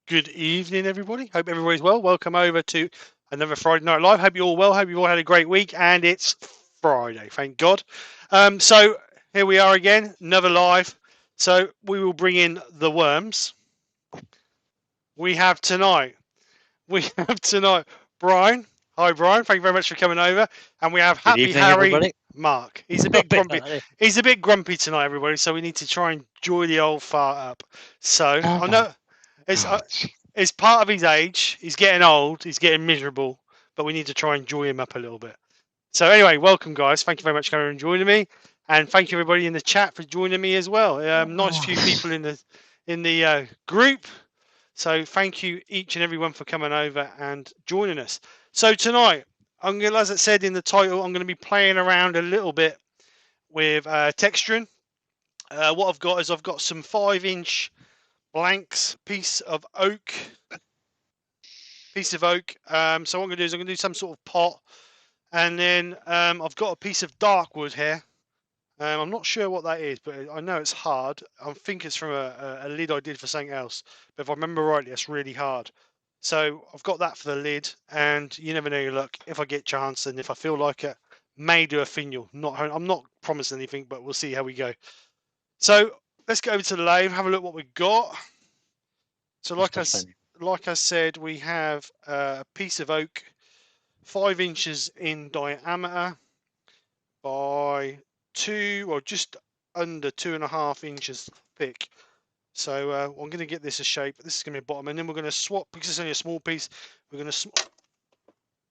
Good evening, everybody. Hope everybody's well. Welcome over to another Friday Night Live. Hope you're all well. Hope you've all had a great week, and it's Friday, thank God. So here we are again, another live. So we will bring in the worms. We have tonight. We have tonight Brian. Hi, Brian. Thank you very much for coming over. And we have Good Happy evening, Harry everybody. Mark. He's a Oh, bit grumpy. He's a bit grumpy tonight, everybody. So we need to try and joy the old fart up. So Oh I my know it's. God. It's part of his age. He's getting old. He's getting miserable. But we need to try and joy him up a little bit. So anyway, welcome, guys. Thank you very much for coming and joining me, and thank you everybody in the chat for joining me as well. Nice few people in the group. So thank you each and everyone for coming over and joining us. So tonight, I'm gonna, as I said in the title, I'm going to be playing around a little bit with texturing. What I've got is I've got some 5-inch blanks, piece of oak. So what I'm going to do is I'm going to do some sort of pot, and then I've got a piece of dark wood here. I'm not sure what that is, but I know it's hard. I think it's from a lid I did for something else, but if I remember rightly, it's really hard. So I've got that for the lid, and you never know your luck. If I get chance, and if I feel like it, may do a finial. I'm not promising anything, but we'll see how we go. So let's go over to the lathe, have a look what we've got. So like I said, we have a piece of oak, 5 inches in diameter by 2 or just under 2.5 inches thick. So I'm going to get this a shape. This is going to be a bottom, and then we're going to swap because it's only a small piece. We're going to.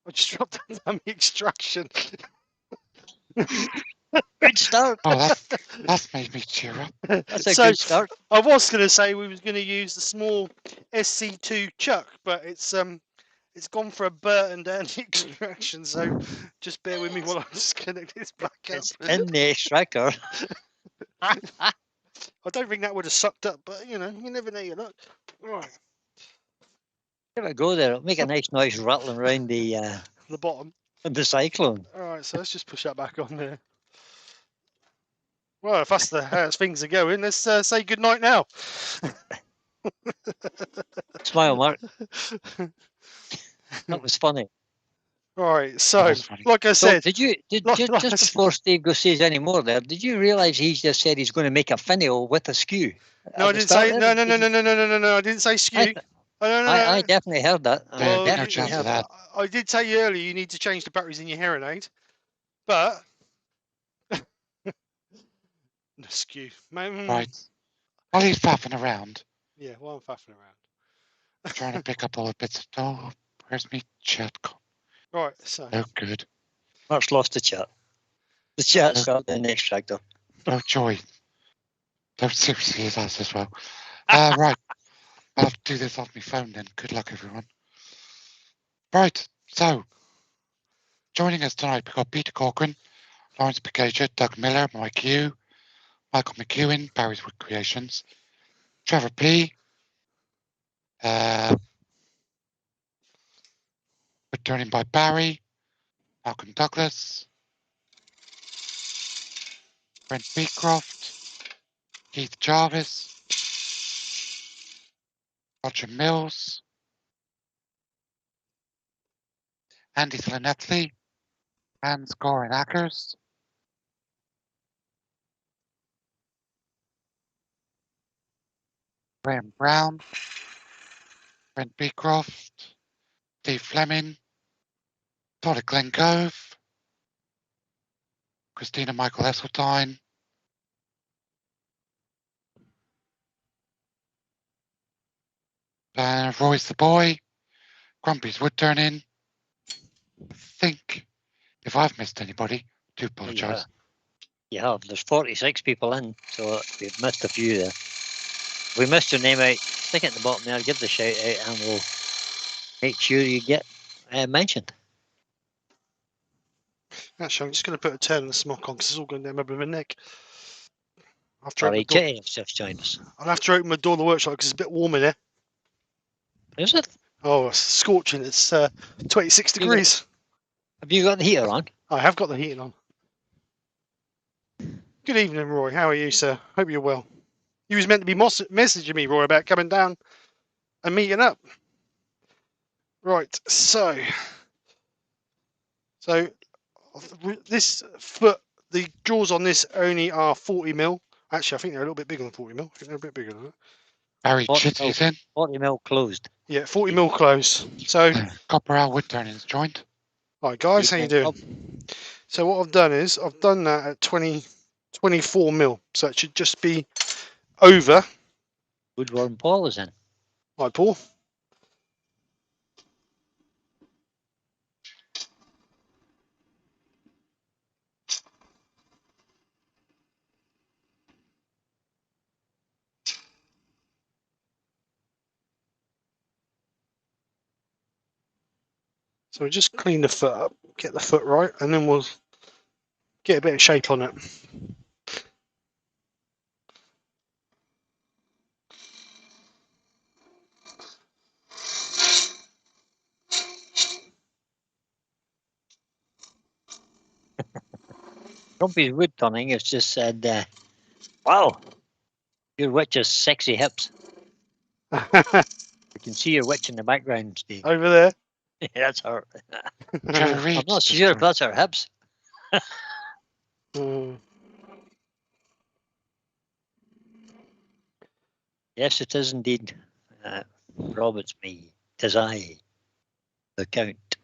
I just dropped down the extraction. Good start. Oh, that's made me cheer up. That's a good start. I was going to say we was going to use the small SC2 chuck, but it's gone for a Burton down the extraction. So just bear with me while I disconnect this back up. It's in the extractor. I don't think that would have sucked up, but you never know. You look right. Give it a go there. It'll make a nice noise rattling around the bottom. The cyclone. All right, so let's just push that back on there. Well, if that's how things are going, let's say good night now. Smile, Mark. That was funny. All right, so like I said, just before Steve goes says any more there, did you realise he's just said he's going to make a finial with a skew? No, I didn't say no. I didn't say skew. I definitely heard that. Well, no chance of that. I did tell you earlier you need to change the batteries in your hearing aid, but the skew. Right. While he's faffing around. Yeah, while I'm faffing around. Trying to pick up all the bits. Oh, where's me chat? Right, so. Oh, good. Mark's lost the chat. The chat's got an extractor. Oh, joy. No, seriously, it has as well. Right. I'll have to do this off my phone then. Good luck, everyone. Right, so joining us tonight, we've got Peter Corcoran, Lawrence Picacia, Doug Miller, Mike Hugh, Michael McEwen, Barry's Wood Creations, Trevor P, Woodturning by Barry, Malcolm Douglas, Brent Beecroft, Keith Jarvis, Roger Mills, Andy Slanetley, Hans Gorin Ackers, Graham Brown, Brent Beecroft, Steve Fleming, Todd at Glen Cove, Christina Michael Esseltine, Royce the Boy, Grumpy's Woodturning. I think if I've missed anybody, do apologise. You have. There's 46 people in, so we've missed a few there. If we missed your name out, stick it at the bottom there, give the shout out, and we'll make sure you get mentioned. Actually, I'm just going to put a turn in the smock on because it's all going down my blooming neck. Sorry, Kitty just joined us. I'll have to open my door of the workshop because it's a bit warm in here. Is it? Oh, it's scorching. It's 26 degrees. Have you got the heater on? I have got the heating on. Good evening, Roy. How are you, sir? Hope you're well. You was meant to be messaging me, Roy, about coming down. and meeting up. Right, so this foot, the jaws on this only are 40mm. Actually, I think they're a little bit bigger than 40mm. I think they're a bit bigger than that. Barry 40 Chitty mil, is in. 40 mil closed. Yeah, 40mm close. So, Copperell Woodturning is joined. right, guys, how you Evening, Bob. doing? So what I've done is I've done that at 24mm. So it should just be over. Woodworm Paul is in. Right, Paul. So we just clean the foot up, get the foot right, and then we'll get a bit of shape on it. Grumpy's Woodturning has just said, wow, your witch's sexy hips. We can see your witch in the background, Steve. Over there. Yeah, that's her. Trevor I'm Reed's not just sure if joined. that's her hips. Yes, it is indeed. Rob, it's me. 'Tis I, the Count.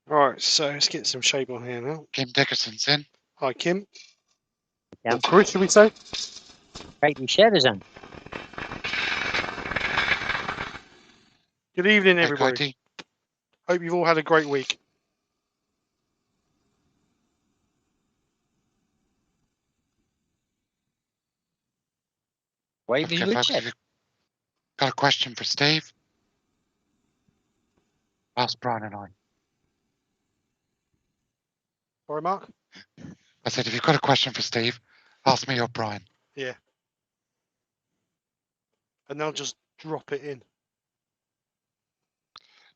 Right, so let's get some shape on here now. Kim Dickerson's in. Hi, Kim. Yeah. Or Chris, should we say? Righty Shed is in. Good evening, Hey, everybody. Cody. Hope you've all had a great week. Wavy Okay, folks, if Woodshed. you've got a question for Steve, ask Brian and I. Sorry, Mark? I said, if you've got a question for Steve, ask me or Brian. Yeah. And they'll just drop it in.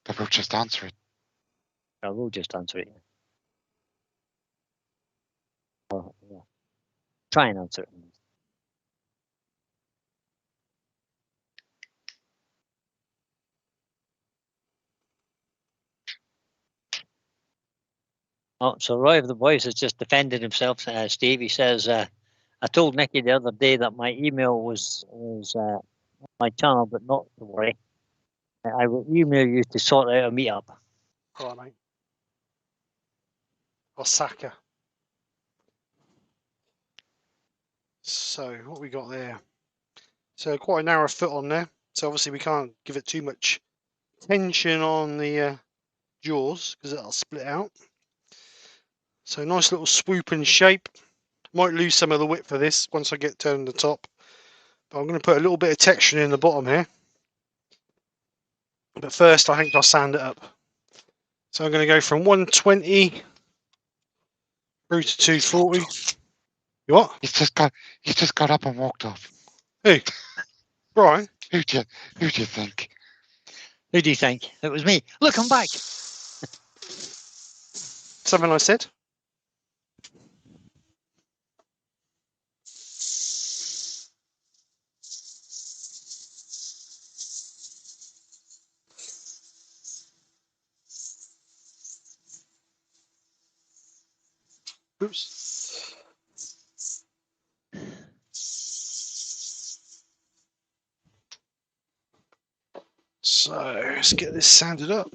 But we'll just answer it. I will just answer it. Oh, yeah. Try and answer it. Oh, so Roy of the Boys has just defended himself, Steve. He says, I told Nicky the other day that my email was on my channel, but not to worry. I will email you to sort out a meetup. All right, mate. Osaka. So what we got there? So quite a narrow foot on there. So obviously we can't give it too much tension on the jaws because it'll split out. So nice little swooping shape. Might lose some of the width for this once I get turned the top. But I'm going to put a little bit of texture in the bottom here. But first I think I'll sand it up. So I'm going to go from 120 through to 240. You what? He's just got up and walked off. Who? Brian? Who do you think? Who do you think? It was me. Look, I'm back. Something I said? Oops. So let's get this sanded up.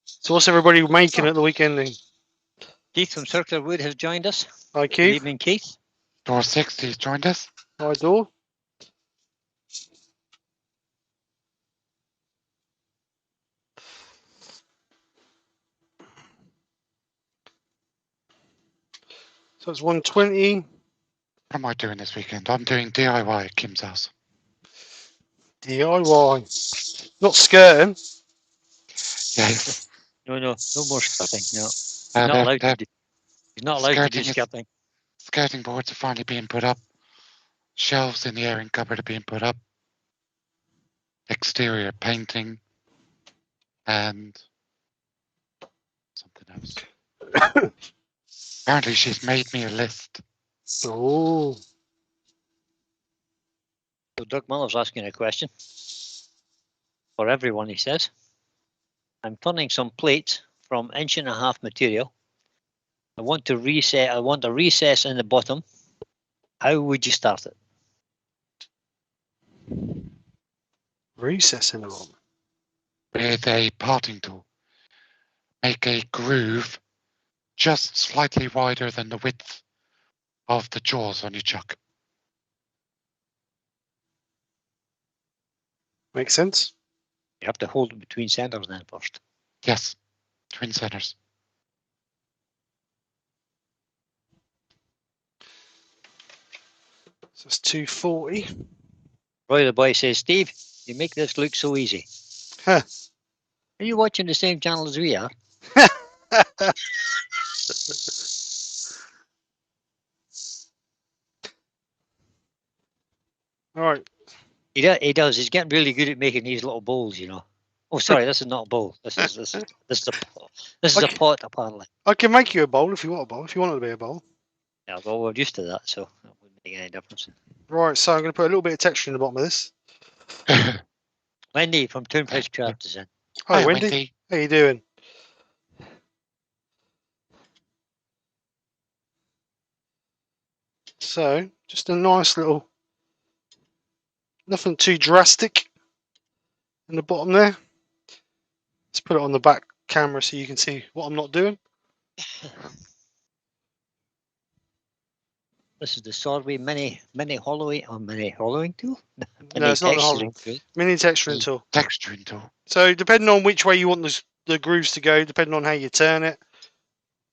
So what's everybody making at the weekend then? Keith from Circular Wood has joined us. Hi, Good Keith. evening, Keith. Door 60's joined us. Hi, Dor. So it's 120. What am I doing this weekend? I'm doing DIY at Kim's house. DIY. Not skirting. Yes. No more skirting. No, he's Uh, not they're- allowed they're to do. He's not allowed to do skirting is- skirting. Skirting boards are finally being put up. Shelves in the airing cupboard are being put up. Exterior painting. And something else. Apparently, she's made me a list. Oh. So Doug Miller's asking a question for everyone, he says. I'm turning some plates from 1.5 inch material. I want a recess in the bottom. How would you start it? Recess in the bottom. With a parting tool. Make a groove just slightly wider than the width of the jaws on your chuck. Makes sense. You have to hold it between centers then first. Yes, twin centers. So it's 240. Roy the boy says, Steve, you make this look so easy. Huh. Are you watching the same channel as we are? All right. He does. He's getting really good at making these little bowls, you know. Oh, sorry, this is not a bowl. This is a pot. This is a Okay. pot, apparently. I can make you a bowl if you want a bowl. If you want it to be a bowl. Yeah, well, we're used to that, so that wouldn't make any difference. Right. So I'm going to put a little bit of texture in the bottom of this. Wendy from Toonfish Krafts is in. Hi, Hi, Wendy. How you doing? So just a nice little, nothing too drastic in the bottom there. Let's put it on the back camera so you can see what I'm not doing. This is the Sorby mini hollowing tool. No, it's not the hollow. Texturing tool. Mini texturing tool. Texturing tool. So depending on which way you want the grooves to go, depending on how you turn it,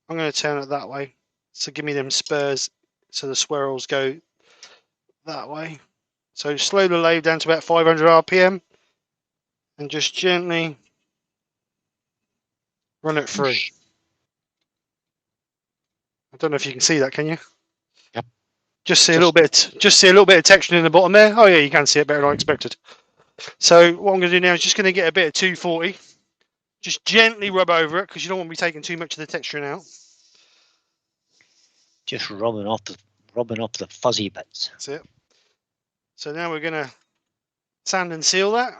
I'm going to turn it that way. So give me them spurs so the swirls go that way. So slow the lathe down to about 500 RPM and just gently run it through. I don't know if you can see that, can you? Yep. Just see a little bit of texture in the bottom there. Oh yeah, you can see it better than I expected. So what I'm going to do now is just going to get a bit of 240. Just gently rub over it because you don't want to be taking too much of the texture out. Just rubbing off the fuzzy bits. That's it. So now we're going to sand and seal that.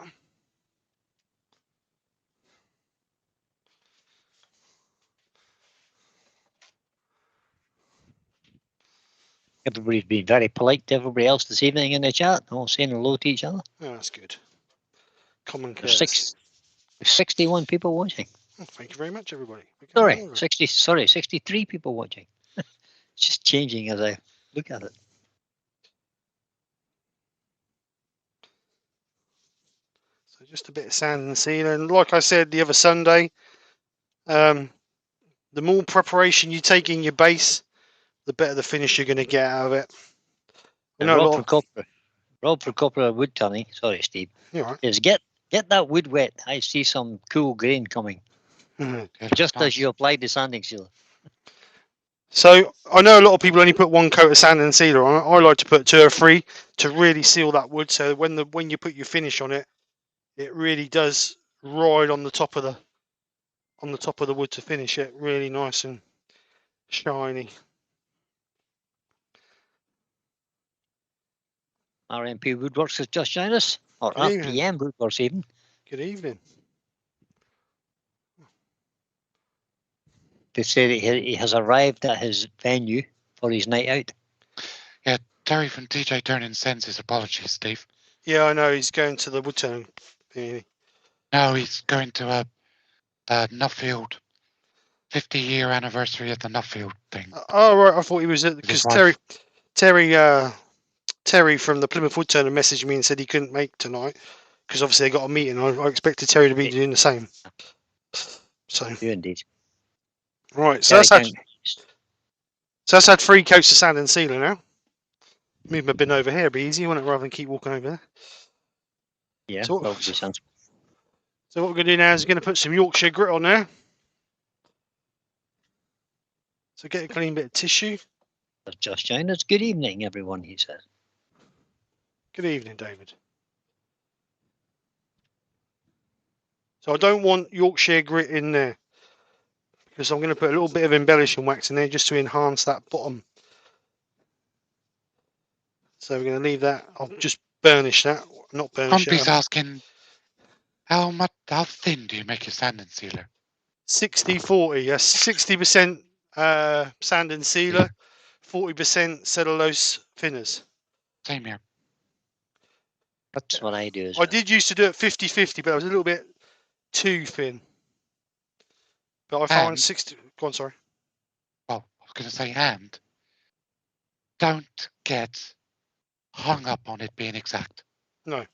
Everybody's been very polite to everybody else this evening in the chat, all saying hello to each other. Oh, that's good. Common There's courtesy. 61 people watching. Oh, thank you very much, everybody. Sorry, 63 people watching. It's just changing as I look at it. So just a bit of sand and seal. And like I said the other Sunday, the more preparation you take in your base, the better the finish you're going to get out of it. And Rob for Copper Woodturning, sorry Steve, Right. is get that wood wet. I see some cool grain coming. Just as you applied the sanding sealer. So I know a lot of people only put one coat of sand and sealer on it. I like to put 2 or 3 to really seal that wood. So when you put your finish on it, it really does ride on the top of the wood to finish it really nice and shiny. RMP Woodworks has just joined us, or Good evening. RPM Woodworks even. Good evening. They say that he has arrived at his venue for his night out. Yeah, Terry from DJ Turning sends his apologies, Steve. Yeah, I know he's going to the Woodturning. No, he's going to a Nuffield 50-year anniversary of the Nuffield thing. Oh right, I thought he was at because Terry from the Plymouth Woodturner messaged me and said he couldn't make tonight because obviously they got a meeting. I expected Terry to be doing the same. So You indeed. right, so that's had 3 coats of sand and sealer now. Move my bin over here, it'd be easy, wouldn't it, rather than keep walking over there. Yeah, So that would be sensible. So what we're going to do now is we're going to put some Yorkshire grit on there. So get a clean bit of tissue. That's just joined us. Good evening, everyone, he says. Good evening, David. So I don't want Yorkshire grit in there because I'm going to put a little bit of embellishing wax in there just to enhance that bottom. So we're going to leave that. I'll just burnish that, not burnish Humpy's it. asking, how thin do you make your sanding sealer? 60-40. Yes, 60% sand and sealer, 40% cellulose thinners. Same here. That's what I do as I well. did used to do it 50-50, but I was a little bit too thin. But I found And- 60. Go on, sorry. Well, I was going to say, and don't get hung up on it being exact. No.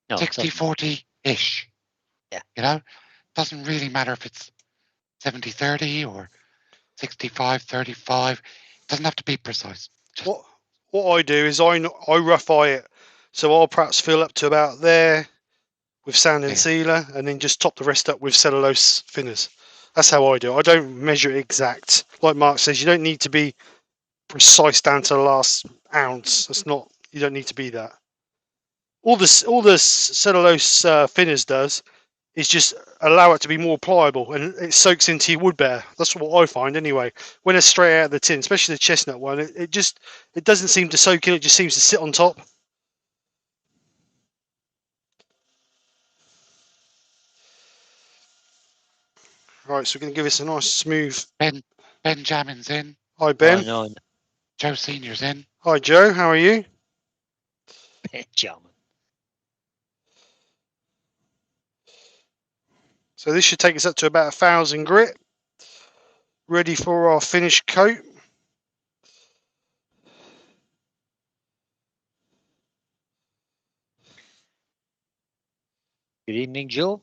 No, 60-40-ish. Yeah. You know, doesn't really matter if it's 70-30 or 65-35. Doesn't have to be precise. Just What I do is I rough eye it. So I'll perhaps fill up to about there with sand and Yeah. sealer, and then just top the rest up with cellulose thinners. That's how I do it. I don't measure it exact. Like Mark says, you don't need to be precise down to the last ounce. That's not. You don't need to be that. All the cellulose thinners does is just allow it to be more pliable, and it soaks into your wood better. That's what I find anyway. When it's straight out of the tin, especially the chestnut one, it doesn't seem to soak in. It just seems to sit on top. Right, so we're going to give this a nice smooth. Benjamin's in. Hi Ben. Oh, no, Joe Senior's in. Hi Joe. How are you? Benjamin. So this should take us up to about 1,000 grit. Ready for our finished coat. Good evening, Joe.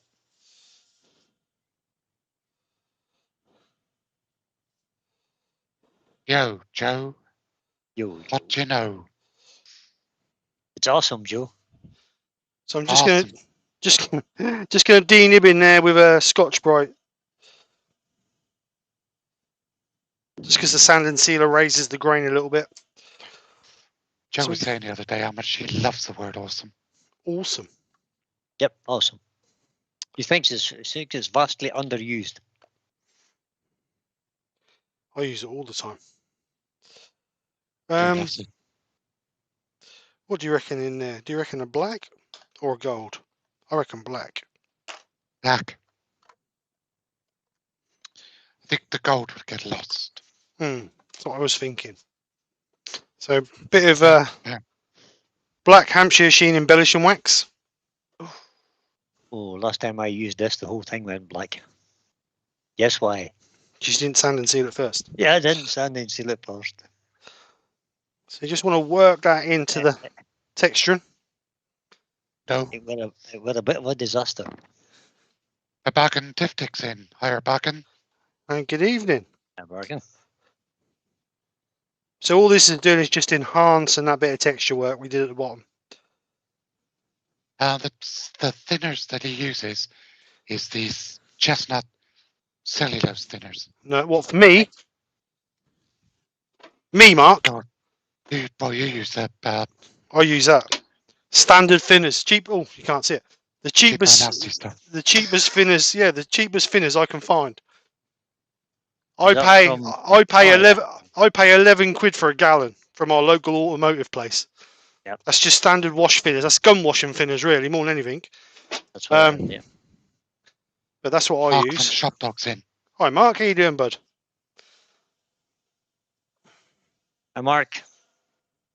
Yo, Joe, Yo, what Joe. you know? It's awesome, Joe. So I'm just Awesome. gonna denib in there with a Scotch Brite. Just because the sand and sealer raises the grain a little bit. Joe So was saying the other day how much she loves the word awesome. Awesome. Yep, awesome. He thinks it's vastly underused. I use it all the time. Joe loves it. What do you reckon in there? Do you reckon a black or a gold? I reckon black. Black. I think the gold would get lost. That's what I was thinking. So a bit of Yeah. black Hampshire sheen embellishing wax. Oh, last time I used this, the whole thing went black. Guess why? Just didn't sand and seal it first. Yeah, I didn't sand and seal it first. So you just want to work that into the texture. No. It was a bit of a disaster. The Baggin Tiftik's in. Higher Baggin. And good evening. I'm working. So all this is doing is just enhancing that bit of texture work we did at the bottom. The thinners that he uses is these chestnut cellulose thinners. No, what for me? Me, Mark. You use the I use that. Standard thinners. Cheap. Oh, you can't see it. The cheapest. nasty stuff. The cheapest thinners. Yeah, the cheapest thinners I can find. Is that from- I pay Oh, yeah. I pay 11 quid for a gallon from our local automotive place. Yep. That's just standard wash thinners. That's gum washing thinners, really, more than anything. That's what Um, But that's what I Mark from use. Shop Dogs in. Hi, Mark. How you doing, bud? Mark.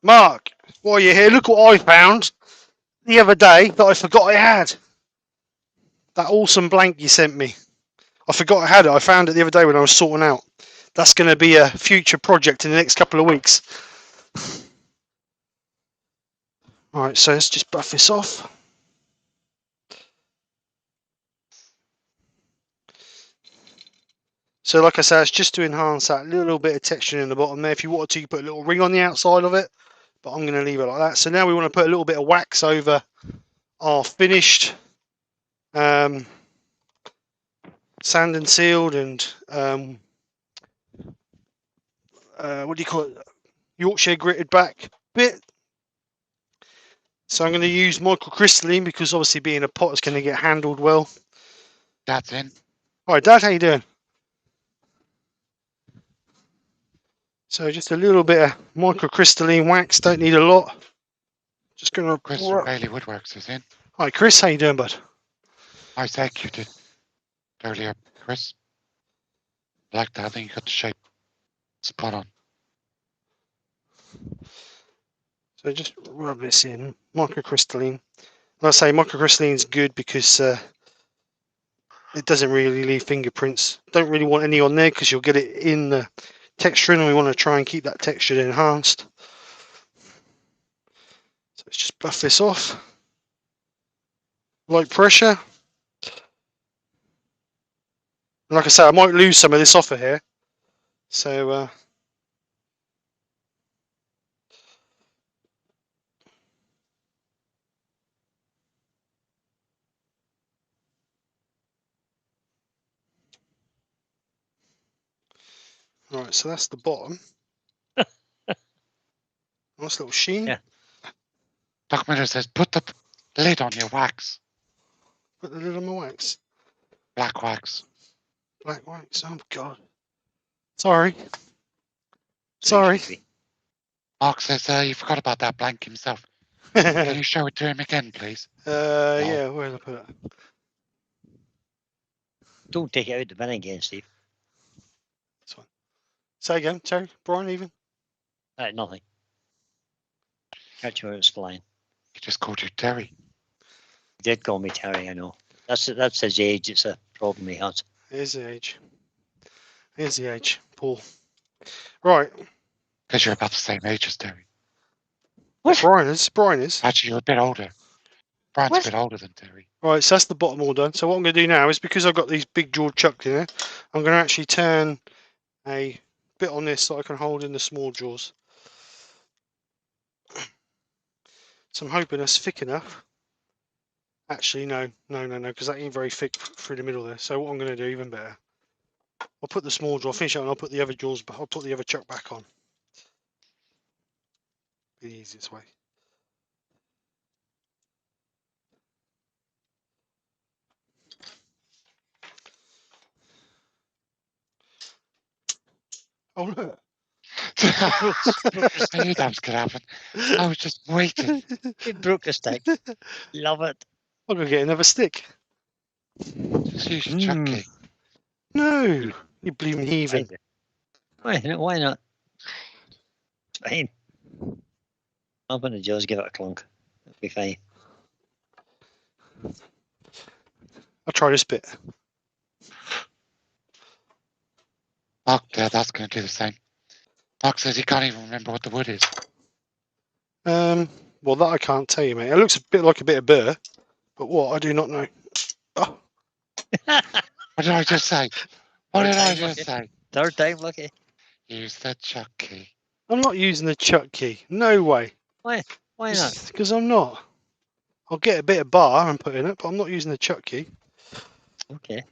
Mark, while you're here, look what I found the other day that I forgot I had. That awesome blank you sent me. I forgot I had it. I found it the other day when I was sorting out. That's going to be a future project in the next couple of weeks. Alright, so let's just buff this off. So like I said, it's just to enhance that little bit of texture in the bottom there. If you wanted to, you put a little ring on the outside of it, but I'm going to leave it like that. So now we want to put a little bit of wax over our finished sand and sealed and what do you call it? Yorkshire gritted back bit. So I'm going to use microcrystalline because obviously being a pot is going to get handled well. Dad's in. All right, Dad, how you doing? So just a little bit of microcrystalline wax. Don't need a lot. Just gonna. Chris from Bailey Woodworks is in. Hi, Chris. How you doing, bud? I executed earlier, Chris. Like that. I think you got the shape spot on. So just rub this in. Microcrystalline. And I say microcrystalline is good because it doesn't really leave fingerprints. Don't really want any on there because you'll get it in the texture, and we want to try and keep that texture enhanced. So let's just buff this off. Light pressure. Like I say, I might lose some of this off of here. So right, so that's the bottom. Nice little sheen. Yeah. Doc Miller says, put the lid on your wax. Put the lid on my wax. Black wax. Black wax. Oh god. Sorry. So Sorry. it should be. Mark says, you forgot about that blank himself. Can you show it to him again, please? Yeah, where did I put it? Don't take it out the bin again, Steve. This one. Say again, Terry, Brian, even. Nothing. Catch where it's flying. He just called you Terry. He did call me Terry, I know. That's his age. It's a problem he has. Here's the age. Here's the age, Paul. Right. Because you're about the same age as Terry. What? Brian is. Brian is. Actually, you're a bit older. Brian's What? a bit older than Terry. Right, so that's the bottom all done. So what I'm going to do now is, because I've got these big jaw chucked in here, I'm going to actually turn a bit on this so I can hold in the small jaws. So I'm hoping that's thick enough. Actually, no, because that ain't very thick through the middle there. So what I'm going to do, even better, I'll put the small jaw, finish it, and I'll put the other jaws, I'll put the other chuck back on. Be the easiest way. Oh look. I knew that was going to happen. I was just waiting. He broke the stick. Love it. I'm going to get another stick. Just use your chuck key. No, you bleeding heathen. Why not? It's fine. Open the jaws, give it a clunk. It'll be fine. I'll try this bit. Mark, that's going to do the same. Mark says he can't even remember what the wood is. Well, that I can't tell you, mate. It looks a bit like a bit of burr, but what, I do not know. Oh. What did I just say? What did I just say? Third time lucky. Use the chuck key. I'm not using the chuck key. No way. Why not? Because I'm not. I'll get a bit of bar and put in it, but I'm not using the chuck key. Okay.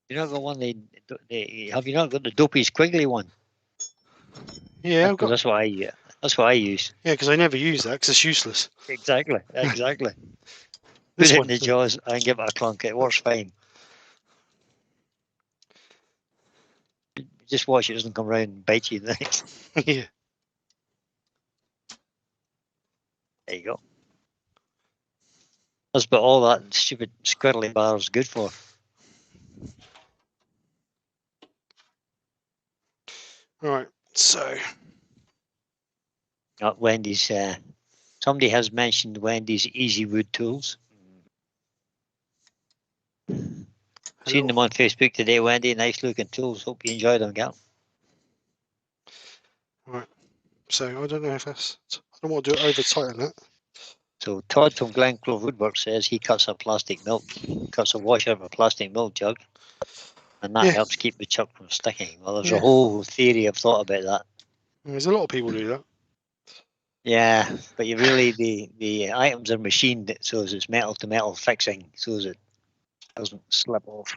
You not got one? Have you not got the dopey squiggly one? Yeah, I've got. That's what I use. That's what I use. Yeah, because I never use that because it's useless. Exactly. Put This it one. in the jaws and give it a clunk. It works fine. Just watch it doesn't come round and bite you next. Yeah. There you go. That's what all that stupid squirrely bar is good for. Right. So. Wendy's. Somebody has mentioned Wendy's Easy Wood tools. Seen them on Facebook today, Wendy. Nice looking tools. Hope you enjoy them, gal. Right. So I don't know if that's. I don't want to do it over tight on that. So Todd from Glenclove Woodwork says he cuts a wash out of a plastic milk jug, and that helps keep the chuck from sticking. Well, there's a whole theory of thought about that. There's a lot of people do that. Yeah, but you really the items are machined so as it's metal to metal fixing, so as it doesn't slip off.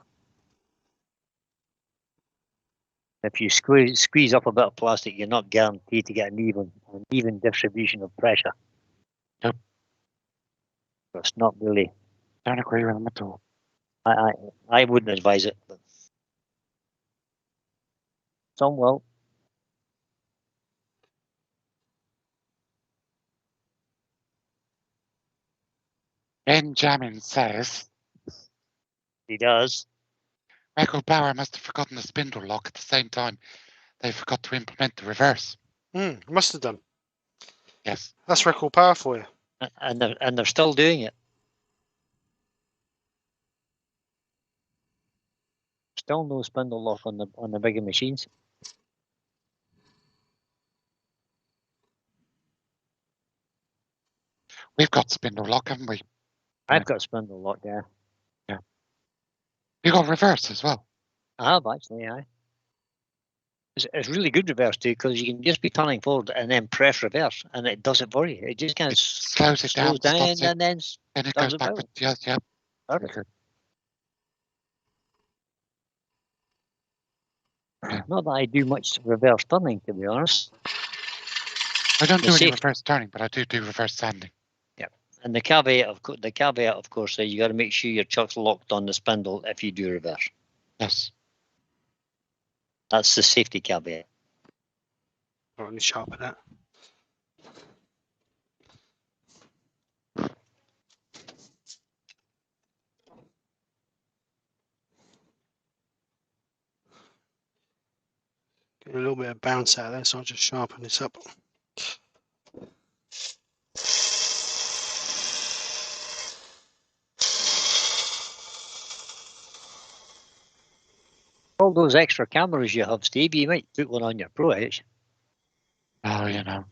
If you squeeze up a bit of plastic, you're not guaranteed to get an even distribution of pressure. Nope. So it's not really. Don't agree with him at all. I wouldn't advise it. But Some will. Benjamin says He does. Michael Bauer must have forgotten the spindle lock at the same time they forgot to implement the reverse. Must have done. Yes. That's record power for you. And they're still doing it. Still no spindle lock on the bigger machines. We've got spindle lock, haven't we? I've got spindle lock there. We've got reverse as well. I have actually, aye. It's really good reverse too, because you can just be turning forward and then press reverse, and it does it for you. It just kind of Slows it down, down stops it, and then and it does goes it backwards. well. Yeah. Perfect. Yeah. Not that I do much reverse turning, to be honest. I don't The do any safe- reverse turning, but I do reverse sanding. And the caveat, of course, is you got to make sure your chuck's locked on the spindle if you do reverse. Yes. That's the safety caveat. All right, let me sharpen that. Get a little bit of bounce out of there, so I'll just sharpen this up. All those extra cameras you have, Steve, you might put one on your Pro Edge. Oh, you know.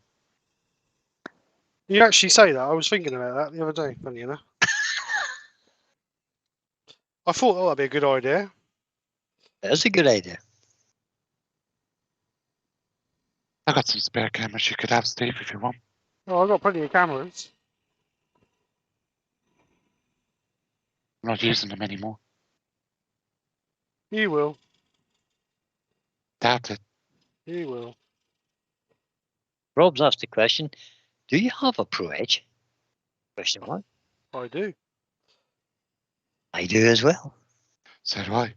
You actually say that. I was thinking about that the other day, funny enough. I thought that'd be a good idea. That's a good idea. I've got some spare cameras you could have, Steve, if you want. Oh, I've got plenty of cameras. I'm not using them anymore. You will. Doubt it. You will. Rob's asked the question, do you have a Pro Edge? Question mark. I do. I do as well. So do I. Right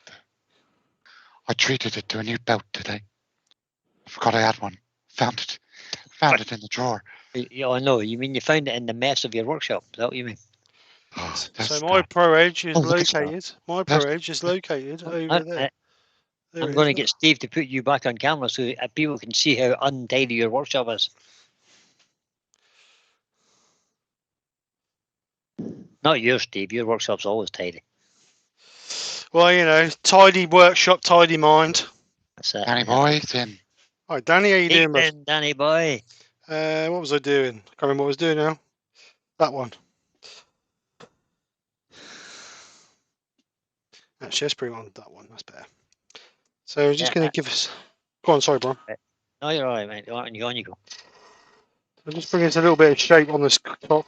there. I treated it to a new belt today. I forgot I had one. Found it in the drawer. Yeah, I know. You mean you found it in the mess of your workshop? Is that what you mean? Oh, So that's my Pro Edge is Oh, look at that. located. My Pro Edge is located over there. There I'm it going to is, get Steve to put you back on camera so that people can see how untidy your workshop is. Not yours, Steve. Your workshop's always tidy. Well, you know, tidy workshop, tidy mind. That's it. Danny boys in. Hi, Danny, how you doing, bud? Evening, Danny boy. What was I doing? Can't remember what I was doing now. That one. Actually, let's bring on that one. That's better. So we're just going to give us... Go on, sorry, Brian. No, you're all right, mate. On you go. I'll just bring us a little bit of shape on this top.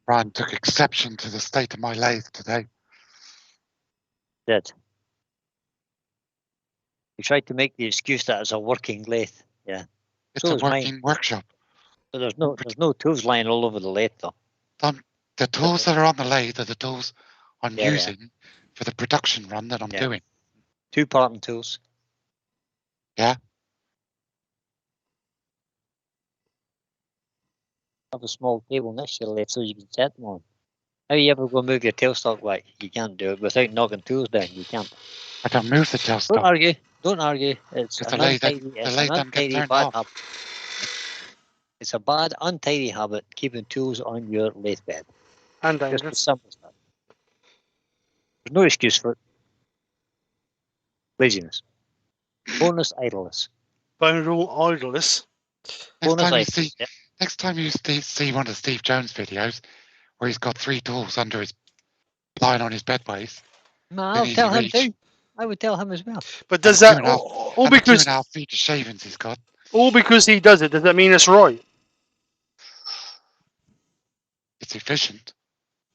Brian took exception to the state of my lathe today. Did. You tried to make the excuse that it's a working lathe. Yeah. It's So a is mine. working workshop. But there's no tools lying all over the lathe though. The tools that are on the lathe are the tools I'm Yeah, using for the production run that I'm Yeah. doing. 2 parting tools. Yeah. Have a small table next to your lathe so you can set them on. How you ever go move your tailstock back? You can't do it without knocking tools down. You can't. I don't move the tailstock. Don't argue. Don't argue. It's Because an the lathe untidy, doesn't get turned bad off. habit. It's a bad, untidy habit keeping tools on your lathe bed. And Just as dangerous. simple as that. There's no excuse for it. Laziness. Bonus idleness. Bonal idleness. Next time you see one of Steve Jones' videos where he's got 3 tools under his lying on his bedways. No, I'll easy tell him reach. too. I would tell him as well. But does And that... the All and the because 2.5 feet of shavings he's got. all because he does it, does that mean it's right? It's efficient.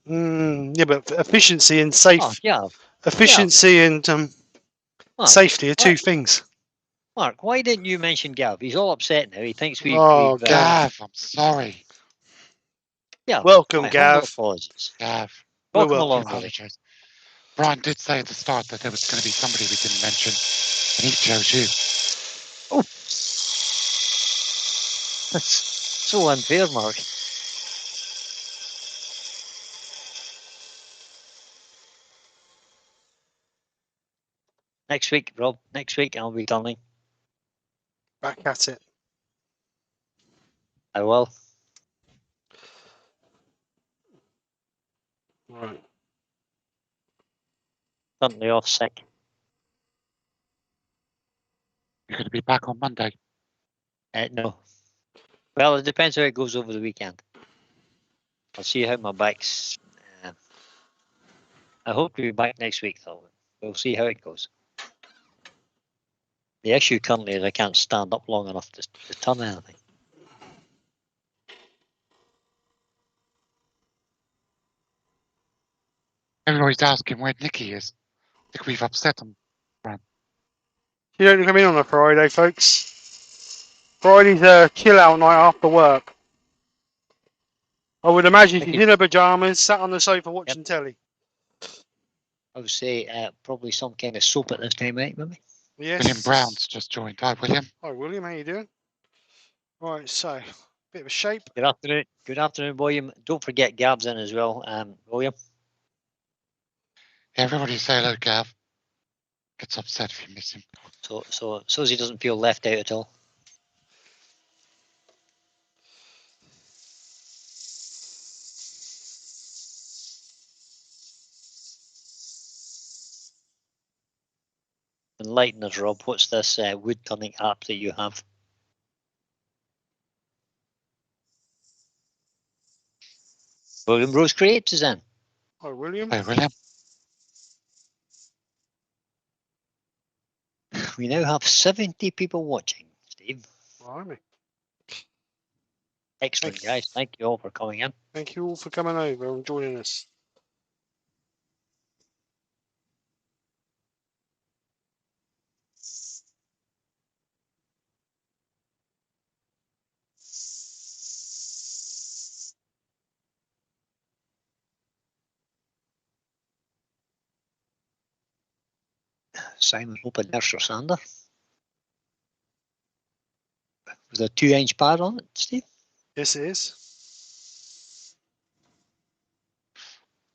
Yeah, but efficiency and safe... Oh, yeah. Efficiency and Mark, safety are two things. Mark, why didn't you mention Gav? He's all upset now. He thinks Oh, we've Gav, I'm sorry. Yeah. Welcome, my humble Gav. apologies. Gav, We're Welcome welcome. along, Willie. apologise. Brian did say at the start that there was going to be somebody we didn't mention, and he chose you. Oh, that's so unfair, Mark. Next week, Rob. Next week, I'll be turning. Back at it. I will. Right. Currently off sick. You're going to be back on Monday. No. Well, it depends how it goes over the weekend. I'll see how my back's. I hope to be back next week, though. We'll see how it goes. The issue currently is I can't stand up long enough to turn anything. Everybody's asking where Nicky is. I think we've upset him. You don't come in on a Friday, folks. Friday's a chill out night after work. I would imagine she's in her pajamas, sat on the sofa watching telly. I would say probably some kind of soap at this time, right, maybe? Yes. William Brown's just joined. Hi, William. Hi, William. How you doing? Right, so bit of a shape. Good afternoon. Good afternoon, William. Don't forget Gab's in as well, William. Everybody say hello, Gav. Gets upset if you miss him. So he doesn't feel left out at all. Enlighten us, Rob. What's this Woodturning app that you have? William Rose Creates is in. Hi, William. Hi, William. We now have 70 people watching, Steve. Blimey. Excellent, guys. Thank you all for coming in. Thank you all for coming over and joining us. Simon, open there's your sander. With a 2-inch pad on it, Steve? Yes, it is.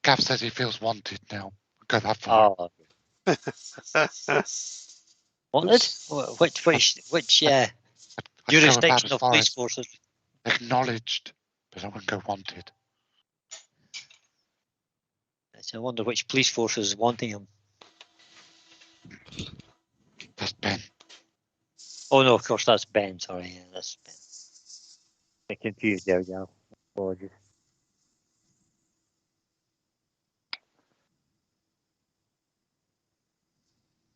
Gav says he feels wanted now. Go that far. Oh. Wanted? Which I'd go about jurisdiction as of far police as forces? acknowledged, but I wouldn't go wanted. I wonder which police force is wanting him. That's Ben. Oh no, of course that's Ben. Sorry, yeah, that's Ben. I'm confused there, yeah. Apologies.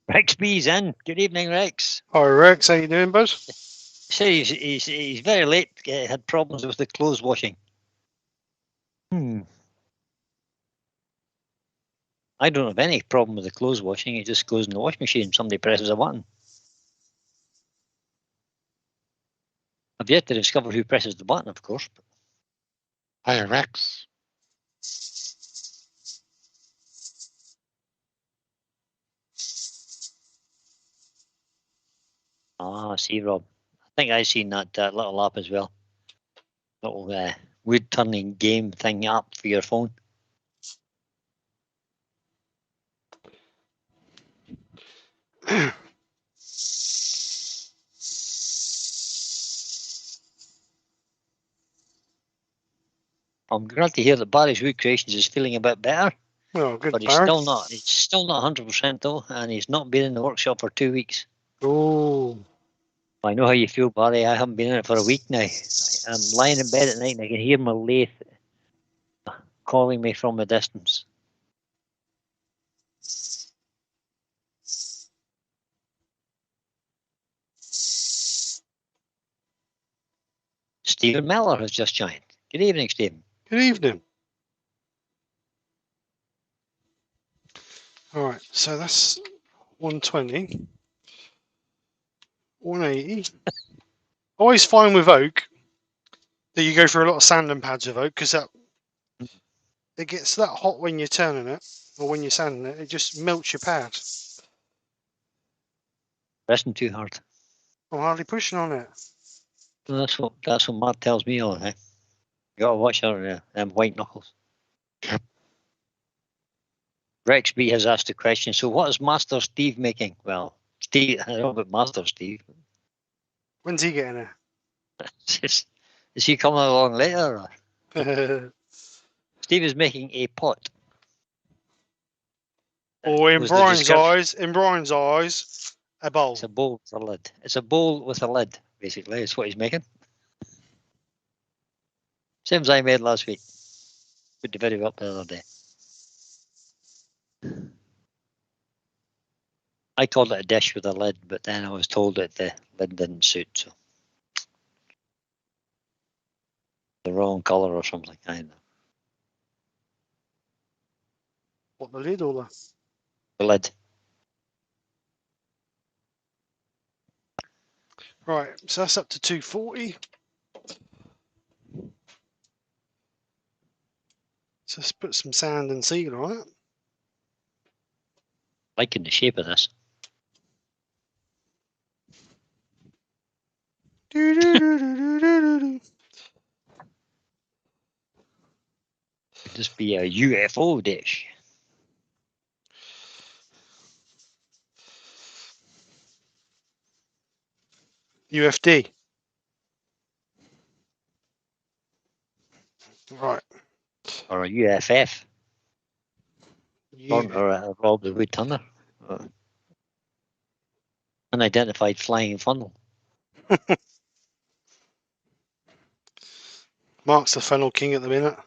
Rex B's in. Good evening, Rex. Hi, Rex. How you doing, bud? Say he's very late. Had problems with the clothes washing. I don't have any problem with the clothes washing. It just goes in the wash machine. Somebody presses a button. I've yet to discover who presses the button, of course. Hiya, Rex. Ah, see, Rob. I think I've seen that little app as well. Little wood turning game thing app for your phone. I'm glad to hear that Barry's Wood Creations is feeling a bit better. Oh, good, But he's Barry. still not. He's still not 100% though, and he's not been in the workshop for 2 weeks. Oh. I know how you feel, Barry. I haven't been in it for a week now. I'm lying in bed at night and I can hear my lathe calling me from a distance. Stephen Miller has just joined. Good evening, Stephen. Good evening. All right, so that's 120. 180. Always fine with oak that you go for a lot of sand and pads with oak because that it gets that hot when you're turning it, or when you're sanding it, it just melts your pad. Pressing too hard. I'm hardly pushing on it. That's what Matt tells me all the time. You gotta watch out them white knuckles. Yep. Rex B has asked the question, so what is Master Steve making? Well, Steve, I don't know about Master Steve. When's he getting Is he coming along later? Or? it? Steve is making a pot. Or in Was the Brian's description- eyes, a bowl. It's a bowl with a lid. It's a bowl with a lid, basically. It's what he's making. Same as I made last week. Put the video up the other day. I called it a dish with a lid, but then I was told that the lid didn't suit, so the wrong colour or something kind of. What, the lid or The lid. Right, so that's up to 240. So let's put some sand and sealer on it. Liking the shape of this. Do-do-do-do-do-do-do. Could this be a UFO dish? UFD. Right. Or a UFF? U- Or a Rob the Woodturner? Unidentified flying funnel. Mark's the funnel king at the minute.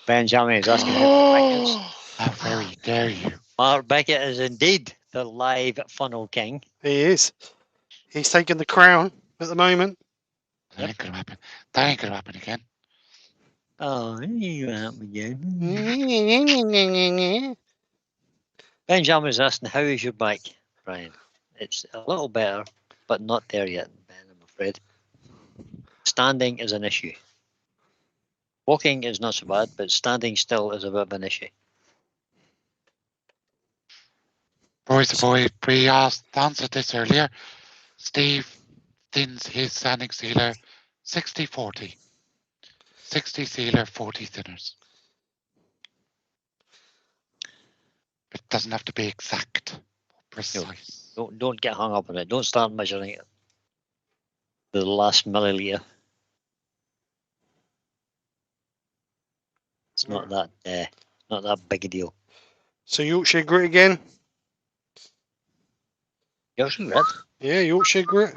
Benjamin is asking how Beckett is. How very dare you? Mark Beckett is indeed the live funnel king. He is. He's taking the crown at the moment. That ain't gonna happen. That ain't gonna happen again. Oh, you again. Benjamin is asking, how is your back, Brian? It's a little better, but not there yet, Ben, I'm afraid. Standing is an issue. Walking is not so bad, but standing still is a bit of an issue. Boys, we answered this earlier. Steve thins his sanding sealer 60-40. 60 sealer, 40 thinners. It doesn't have to be exact or precise. Don't get hung up on it. Don't start measuring it to the last milliliter. It's not that big a deal. So Yorkshire grit again. Yorkshire grit. Yeah, Yorkshire grit.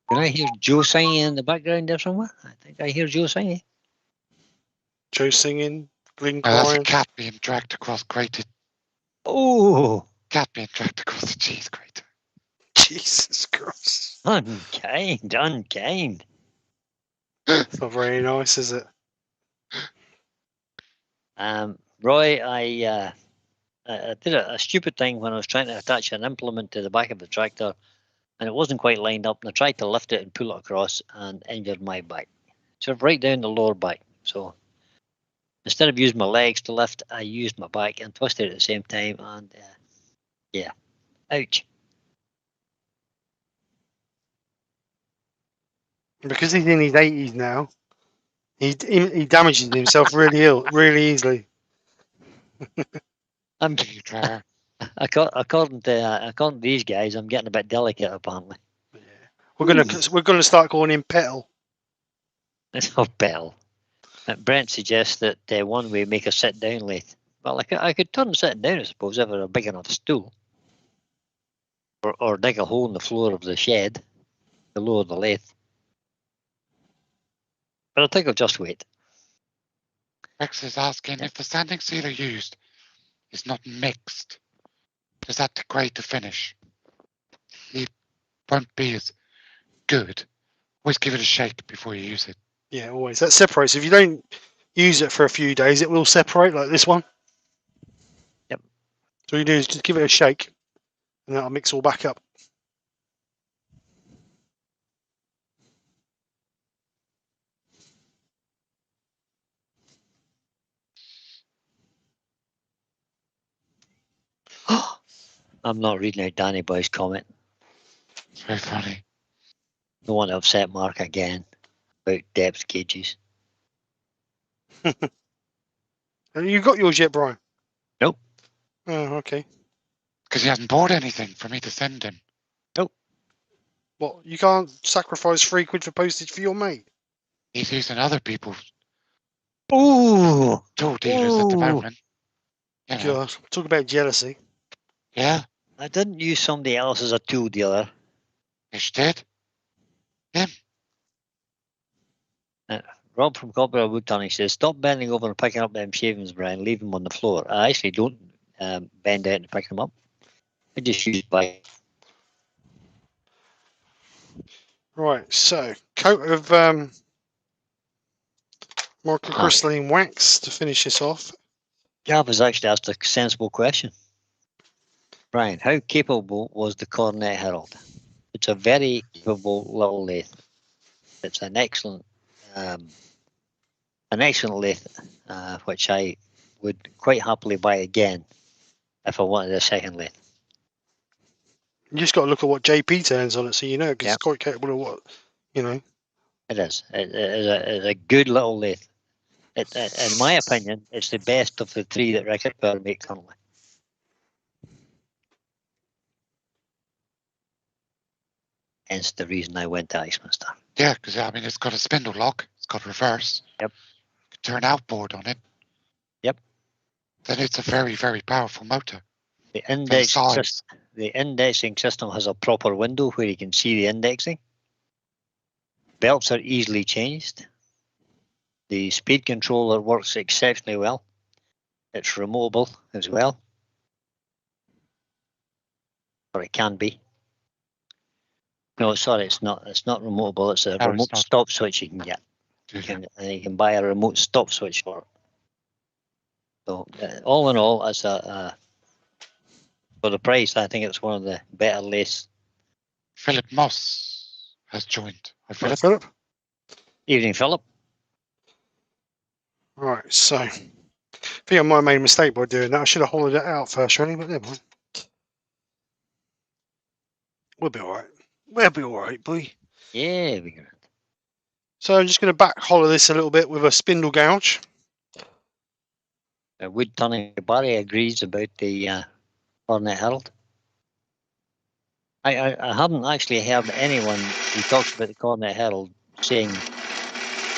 Can I hear Joe singing in the background there somewhere? I think I hear Joe singing. Joe singing. Glyn That's a crying. cat being dragged across grated. Oh, Cat being dragged across the cheese grater. Jesus Christ. unkind. It's not very nice, is it? Roy, I did a stupid thing when I was trying to attach an implement to the back of the tractor, and it wasn't quite lined up, and I tried to lift it and pull it across and injured my back. So right down the lower back. So instead of using my legs to lift, I used my back and twisted at the same time, and yeah, ouch. Because he's in his 80s now, he damages himself really easily. I'm Do you, Trevor? according to these guys, I'm getting a bit delicate apparently. Yeah. We're gonna start calling him Petal. It's not Bell. Brent suggests that one way make a sit down lathe. Well, I could turn sitting down, I suppose, if I had a big enough stool. Or dig a hole in the floor of the shed below the lathe. But I think I'll just wait. Rex is asking if the sanding sealer used is not mixed. Does that degrade the finish? It won't be as good. Always give it a shake before you use it. Yeah, always. That separates. If you don't use it for a few days, it will separate like this one. Yep. So all you do is just give it a shake, and that'll mix all back up. I'm not reading out Danny Boy's comment. It's very funny. Don't want to upset Mark again about depth gauges. And you got yours yet, Brian? Nope. Oh, okay. Because he hasn't bought anything for me to send him. What? You can't sacrifice £3 for postage for your mate? He's using other people's Ooh! tool dealers at the Ooh. moment. You know, God, talk about jealousy. yeah, I didn't use somebody else as a tool dealer. you did. Rob from Copper Woodturning says, stop bending over and picking up them shavings, Brian. Leave them on the floor. I actually don't bend out and pick them up. I just use by. Right, so coat of microcrystalline wax to finish this off. Gav has actually asked a sensible question. Brian, how capable was the Cornet Herald? It's a very capable little lathe. It's an excellent lathe, which I would quite happily buy again if I wanted a second lathe. You just got to look at what JP turns on it, so you know, because Yep. it's quite capable of what, you know. It is. It's a good little lathe. In my opinion, it's the best of the three that Record Power make currently. Hence the reason I went to Icemaster. Yeah, because I mean, it's got a spindle lock. It's got reverse. Yep. You can turn outboard on it. Yep. Then it's a very, very powerful motor. The For the indexing size. system, has a proper window where you can see the indexing. Belts are easily changed. The speed controller works exceptionally well. It's removable as well, or it can be. No, sorry, it's not. It's not removable. It's a No, remote it's not. stop switch you can get. Yeah. You can buy a remote stop switch for it. So all in all, it's for the price, I think it's one of the better lathes. Philip Moss has joined. Hi, Right, Philip. Philip. Evening, Philip. Right, so I think I might have made a mistake by doing that. I should have hollowed it out first, really, but never mind. We'll be all right. We'll be all right, boy. Yeah, we got it. So I'm just going to back hollow this a little bit with a spindle gouge. Woodturning Barry agrees about the Cornet Herald. I haven't actually heard anyone who talks about the Cornet Herald saying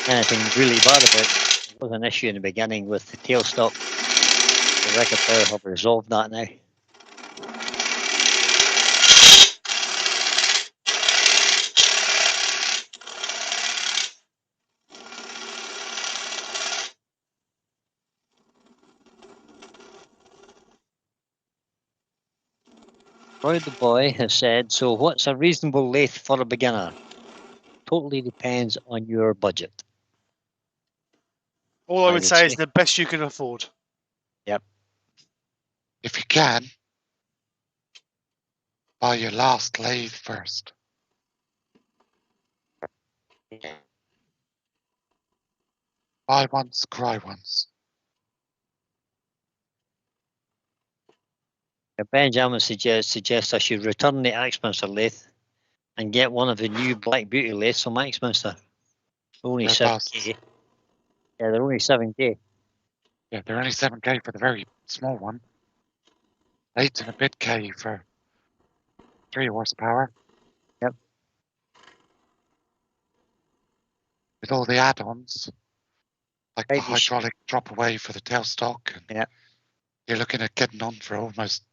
anything really bad about it. There was an issue in the beginning with the tailstock. The Record Power have resolved that now. Roy the Boy has said, so what's a reasonable lathe for a beginner? Totally depends on your budget. All I would say is say. the best you can afford. If you can, buy your last lathe first. Buy once, cry once. Benjamin suggests I should return the Axminster lathe and get one of the new Black Beauty lathes from Axminster. Only They're 7K. fast. Yeah, they're only 7K. Yeah, they're only 7K for the very small one. 8 and a bit K for 3 horsepower. Yep. With all the add-ons, like the Right, hydraulic drop away for the tailstock. And Yeah. you're looking at getting on for almost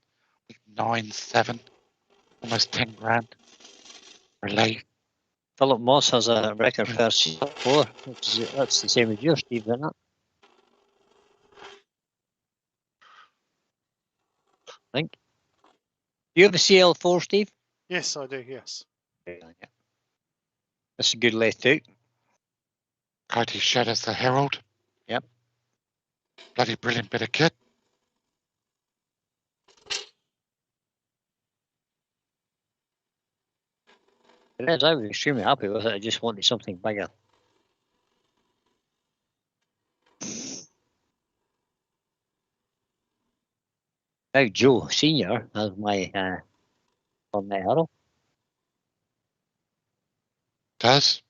9, 7, almost 10 grand for a lathe. Philip Moss has a Record Power C4. That's the same as yours, Steve, isn't it? I think. Do you have a CL4, Steve? Yes, I do, yes. Yeah. That's a good lathe too. Cody shed as the Herald. Yep. Bloody brilliant bit of kit. It is. I was extremely happy with it. I just wanted something bigger. Now Joe Senior as my on my arrow. Does.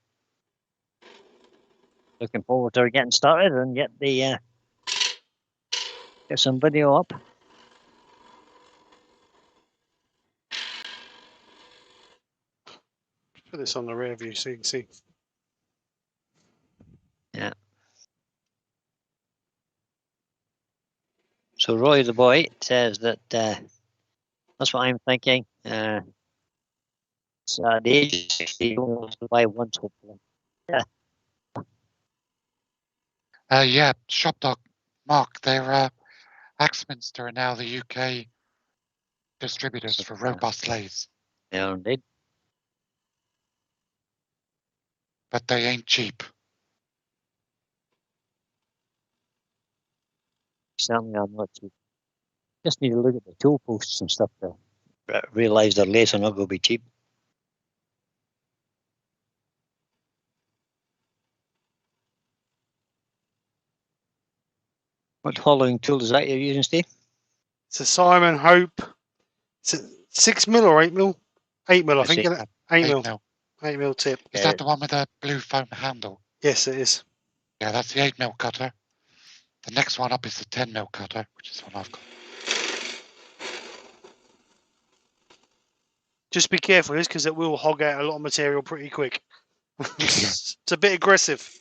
Looking forward to getting started and get the get some video up. Put this on the rear view so you can see. Yeah. So Roy the boy says that that's what I'm thinking. It's the age of 60, you only have to buy once, hopefully. Yeah, Shop Dog, Mark, they're Axminster are now the UK distributors for robust lathes, Yeah, indeed. but they ain't cheap. Certainly I'm not cheap. Just need to look at the tool posts and stuff to realise their lace are not going to be cheap. What hollowing tool is that you're using, Steve? It's a Simon Hope. It's a 6 mil or 8 mil? 8 mil, I It's think. eight- Isn't it? 8 mil. 8mm. 8 mil tip. Is that the one with the blue foam handle? Yes, it is. Yeah, that's the 8mm cutter. The next one up is the 10mm cutter, which is what I've got. Just be careful, this because it will hog out a lot of material pretty quick. It's a bit aggressive.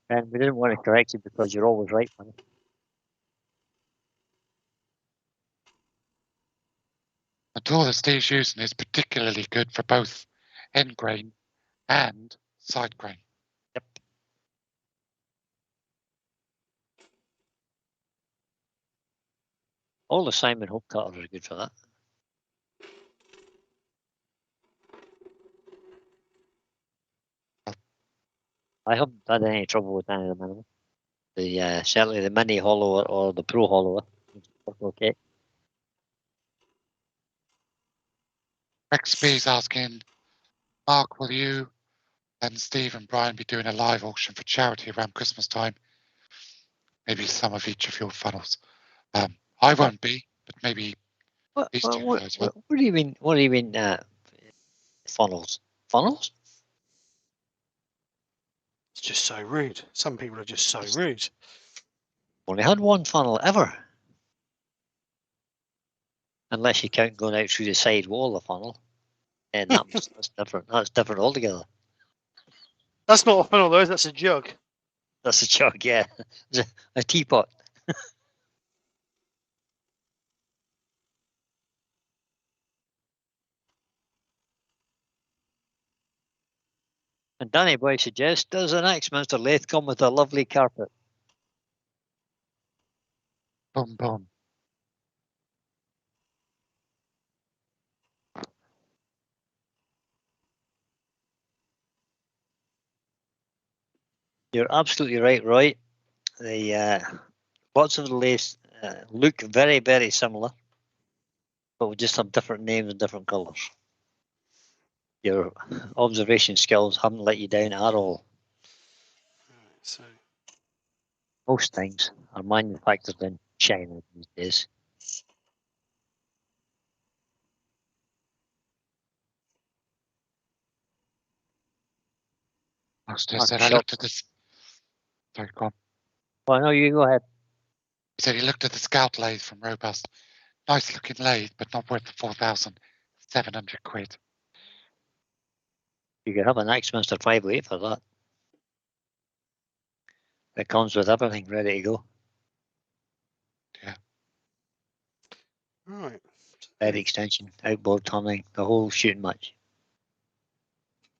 And we didn't want to correct you because you're always right, man. The tool that Steve's using is particularly good for both end grain and side grain. Yep. All the Simon Hope cutters are good for that. I haven't had any trouble with any of them anyway. The certainly the mini hollower or the pro hollower. Okay. Rex B's asking, Mark, will you and Steve and Brian be doing a live auction for charity around Christmas time? Maybe some of each of your funnels. I won't be, but maybe these two guys will. What do you mean? What do you mean? Funnels? Funnels? It's just so rude. Some people are just so rude. Only had one funnel ever. Unless you count going out through the side wall of the funnel. And that's different. That's different altogether. That's not a funnel though, that's a jug. That's a jug, yeah. It's a teapot. And Danny Boy suggests, does an Axminster lathe come with a lovely carpet? Boom, boom. You're absolutely right, Roy. The lots of the lathes look very, very similar, but we just have different names and different colours. Your observation skills haven't let you down at all. So Most things are manufactured in China these days. Master said, I looked at this. Sorry, go on. Well, no, you go ahead. He said he looked at the Scout lathe from Robust. Nice looking lathe, but not worth the 4,700 quid. You could have an Axminster 508 for that. It comes with everything ready to go. right. Bed extension, outboard turning, the whole shooting match.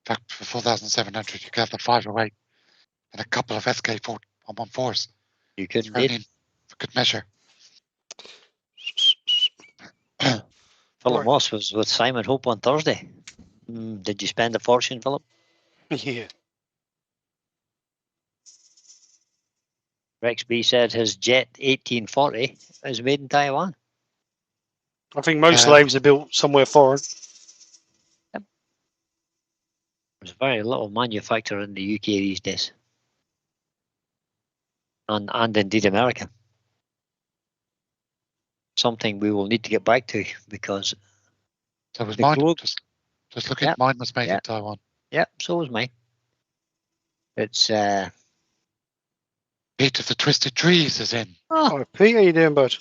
In fact, for 4,700, you could have the 508 and a couple of SK4 114s. You could Thrown indeed. in for good measure. Philip Right. Moss was with Simon Hope on Thursday. Did you spend a fortune, Philip? Yeah. Rex B said his Jet 1840 is made in Taiwan. I think most lathes are built somewhere foreign. There's very little manufacture in the UK these days. And indeed America. something we will need to get back to because So was the mine. globe. Just looking, Yep, mine was made in yep. Taiwan. Yeah, so was mine. It's Pete of the Twisted Trees is in. oh, Oh, Pete, how you doing, bud?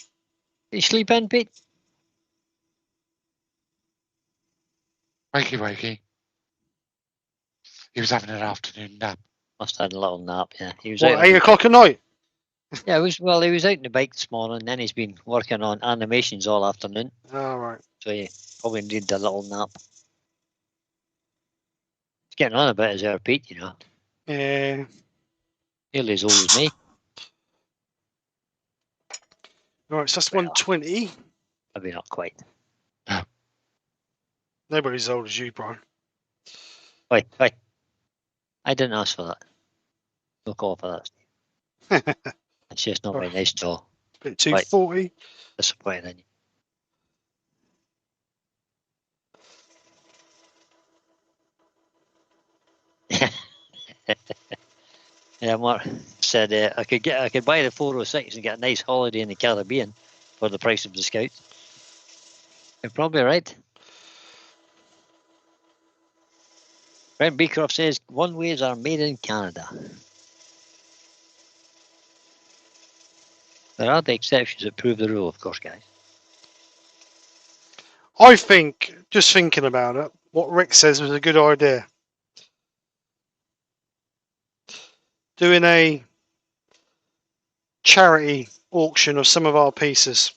you sleep in, Pete? Wakey. He was having an afternoon nap. Must have had a little nap. Yeah, he was What, out. 8 o'clock at night? Yeah, he was out on the bike this morning. Then he's been working on animations all afternoon. Oh, right. So he probably needed a little nap. He's getting on a bit as our Pete, you know. Yeah. Nearly as old as me. Right, so that's Well. 120. Maybe not quite. Nobody's as old as you, Brian. Wait. I didn't ask for that. No call for that. It's just not very nice at all. Bit 240. Disappointed in you. Yeah, Mark said I could buy the 406 and get a nice holiday in the Caribbean for the price of the Scout. You're probably right. Brent Beecroft says one-ways are made in Canada. There are the exceptions that prove the rule, of course, guys. I think, just thinking about it, what Rick says was a good idea. Doing a charity auction of some of our pieces.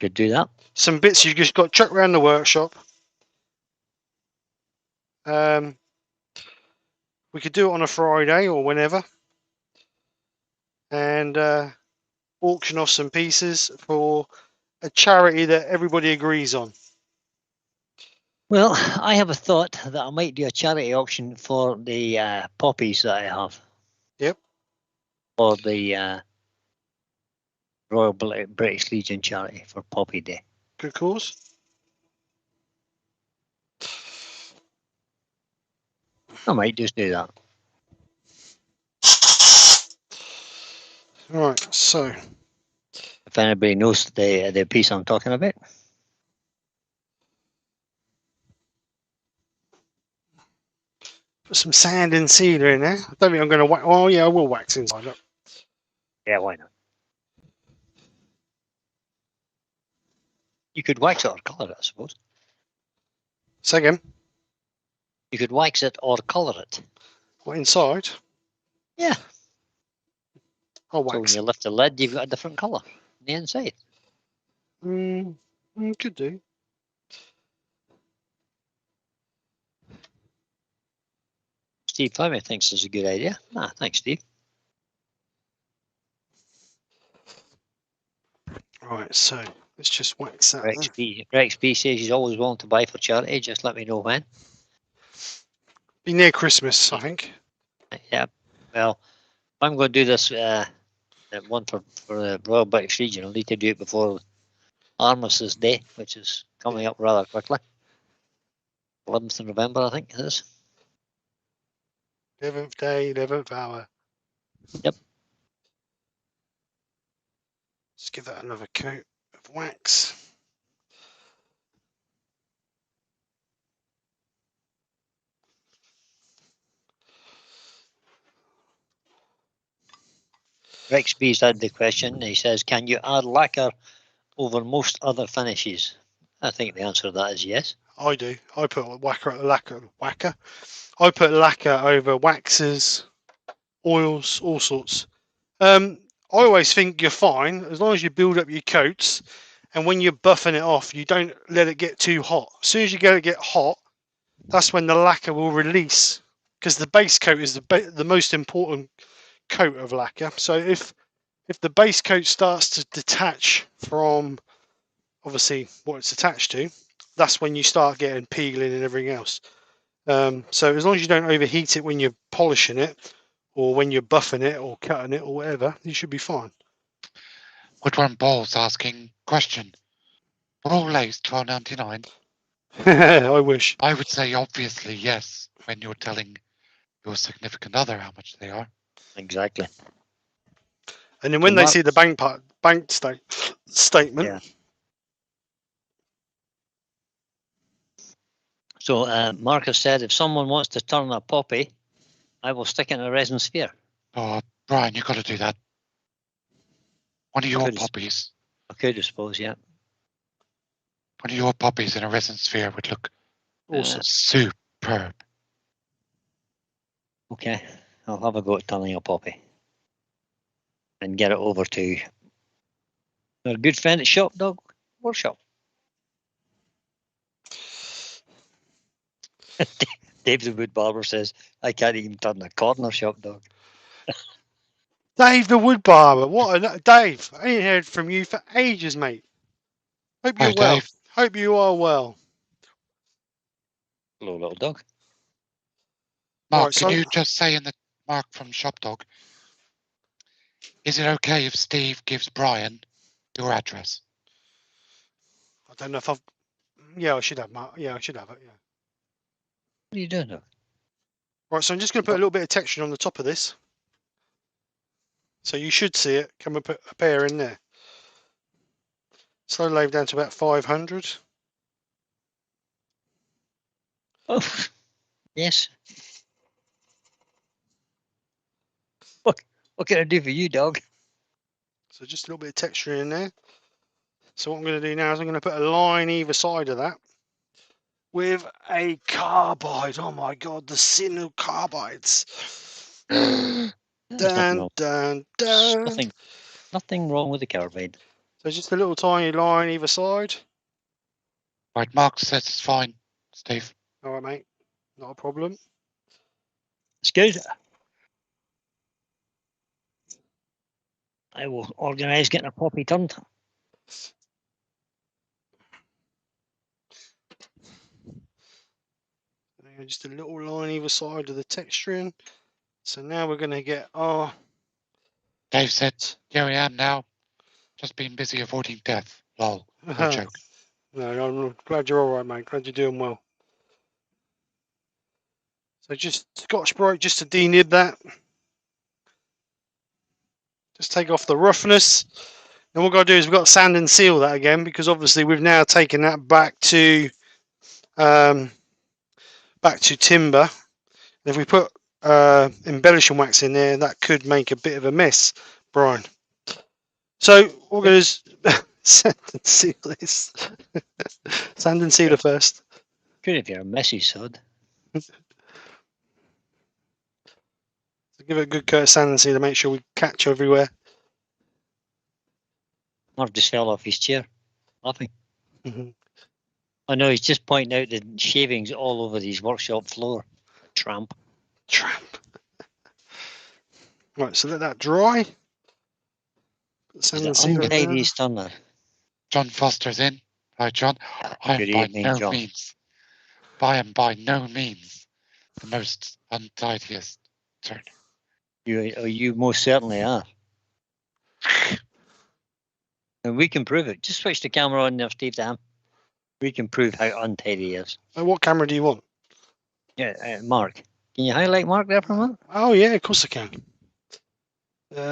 Could do that. Some bits you just got chucked around the workshop. We could do it on a Friday or whenever. And auction off some pieces for a charity that everybody agrees on. Well, I have a thought that I might do a charity auction for the poppies that I have. Yep. For the Royal British Legion charity for Poppy Day. Good cause. I might just do that. Right, so If anybody knows the piece I'm talking about. put some sand and sealer in there. I don't think I'm going to wax. Oh, yeah, I will wax inside it. Yeah, why not? You could wax it or colour it, I suppose. Say again. You could wax it or colour it. What, inside? Yeah. I'll So when wax you it. lift the lid, you've got a different colour on the inside. Could do. Steve Fleming thinks it's a good idea. Ah, thanks, Steve. Right, so let's just wax that. Rex B says he's always willing to buy for charity. Just let me know when. Be near Christmas, I think. Yeah. Well, I'm going to do this one for the Royal British Legion. I'll need to do it before Armistice Day, which is coming up rather quickly. 11th of November, I think it is. 11th day, 11th hour. Yep. Let's give that another coat of wax. Rex B's had the question. He says, can you add lacquer over most other finishes? I think the answer to that is yes. I do. I put lacquer. I put lacquer over waxes, oils, all sorts. I always think you're fine as long as you build up your coats, and when you're buffing it off, you don't let it get too hot. As soon as you get hot, that's when the lacquer will release, because the base coat is the most important coat of lacquer. So if the base coat starts to detach from obviously what it's attached to, that's when you start getting peeling and everything else. So as long as you don't overheat it when you're polishing it, or when you're buffing it or cutting it or whatever, you should be fine. Woodworm Balls asking question. Raw lace $12.99. I wish. I would say obviously yes when you're telling your significant other how much they are. Exactly. And then when they see the bank statement, Yeah. So Marcus said, if someone wants to turn a poppy, I will stick it in a resin sphere. Oh, Brian, you got to do that. One of your Could- poppies. I could, I suppose, yeah. One of your poppies in a resin sphere would look Awesome. superb. Okay, I'll have a go at turning a poppy and get it over to our good friend at Shop Dog Workshop. Dave the Wood Barber says, I can't even turn a corner, Shop Dog. Dave the Wood Barber. Dave, I ain't heard from you for ages, mate. Hope you're Hi, well. Dave. Hope you are well. Hello, little dog. Mark, Right, can so- you just say in the Mark from Shop Dog, is it okay if Steve gives Brian your address? I don't know if I've. Yeah, I should have, Mark. Yeah, I should have it. Yeah. What are you doing now? Right, so I'm just going to put a little bit of texture on the top of this. So you should see it come up appear in there. Slow load down to about 500. Oh, yes. What can I do for you, dog? So just a little bit of texture in there. So what I'm going to do now is I'm going to put a line either side of that with a carbide. Oh my god, the sin of carbides. There's nothing wrong. Dun. Nothing wrong with the carbide. So just a little tiny line either side. Right, Mark says it's fine, Steve. All right, mate. Not a problem. It's good. I will organise getting a poppy turned. Just a little line either side of the texturing. So now we're going to get our... Dave said, here I am now. Just been busy avoiding death. Lol. No joke. No, I'm glad you're all right, mate. Glad you're doing well. So just Scotch-Brite just to denib that. Just take off the roughness. Then what we've got to do is we've got to sand and seal that again, because obviously we've now taken that back to timber. And if we put embellishing wax in there, that could make a bit of a mess, Brian. So we're going to sand and seal this. Sand and seal it first. Good if you're a messy sod. Give it a good coat of sand and seal to make sure we catch everywhere. Mark just fell off his chair, laughing. Mhm. I know he's just pointing out the shavings all over his workshop floor. Tramp. Right, so let that dry. Put He's sand an and seal in there. untidy stunner. John Foster's in. Hi, John. I Good am by evening, no John. means. I am by no means the most untidiest turner. You most certainly are. And we can prove it. Just switch the camera on there, Steve Dam. We can prove how untidy he is. What camera do you want? Yeah, Mark. Can you highlight Mark there for a minute? Oh yeah, of course I can.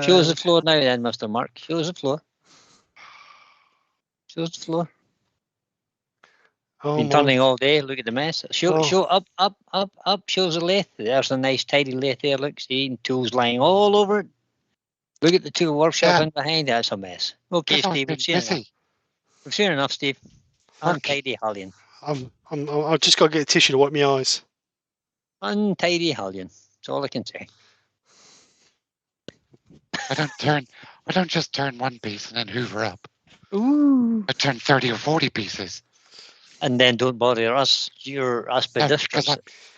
Show us the floor now then, Mr. Mark. Show us the floor. Show us the floor. Oh Been my. turning all day. Look at the mess. Show Oh. up. Shows the lathe. There's a nice tidy lathe there. Look, see, and tools lying all over it. Look at the tool workshop Yeah. in behind. That's a mess. Okay, Because I've Steve, been we've seen enough. busy. We've seen enough, Steve. Mark, Untidy Hallion. I've just got to get a tissue to wipe my eyes. Untidy Hallion. That's all I can say. I don't just turn one piece and then hoover up. Ooh. I turn 30 or 40 pieces. And then don't bother us. You're No, because aspidiscus.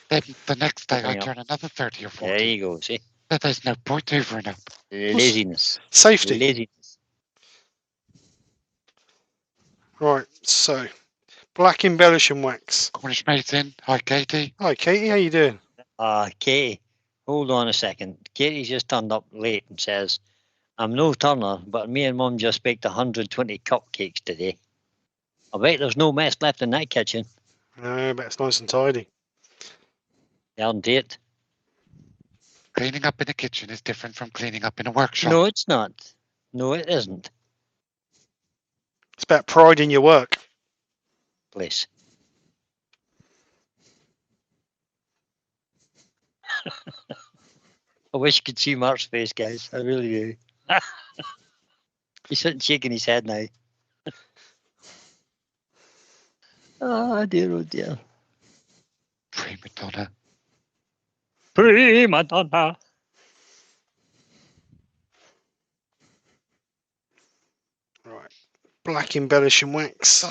then the next day I Hoovering up. turn another 30 or 40. There you go. See, But there's no point hoovering up. laziness. Safety. Laziness. Right, so black embellishing wax. Cornish mate's in. Hi, Katie. Hi Katie, how you doing? Katie, hold on a second. Katie's just turned up late and says, I'm no turner, but me and Mum just baked 120 cupcakes today. I bet there's no mess left in that kitchen. No, but it's nice and tidy. Aren't it? Cleaning up in the kitchen is different from cleaning up in a workshop. No, it's not. No, it isn't. It's about pride in your work. Please. I wish you could see Mark's face, guys. I really do. He's sitting shaking his head now. Oh dear, oh dear. Prima donna. Prima donna. Right. Black embellishing wax.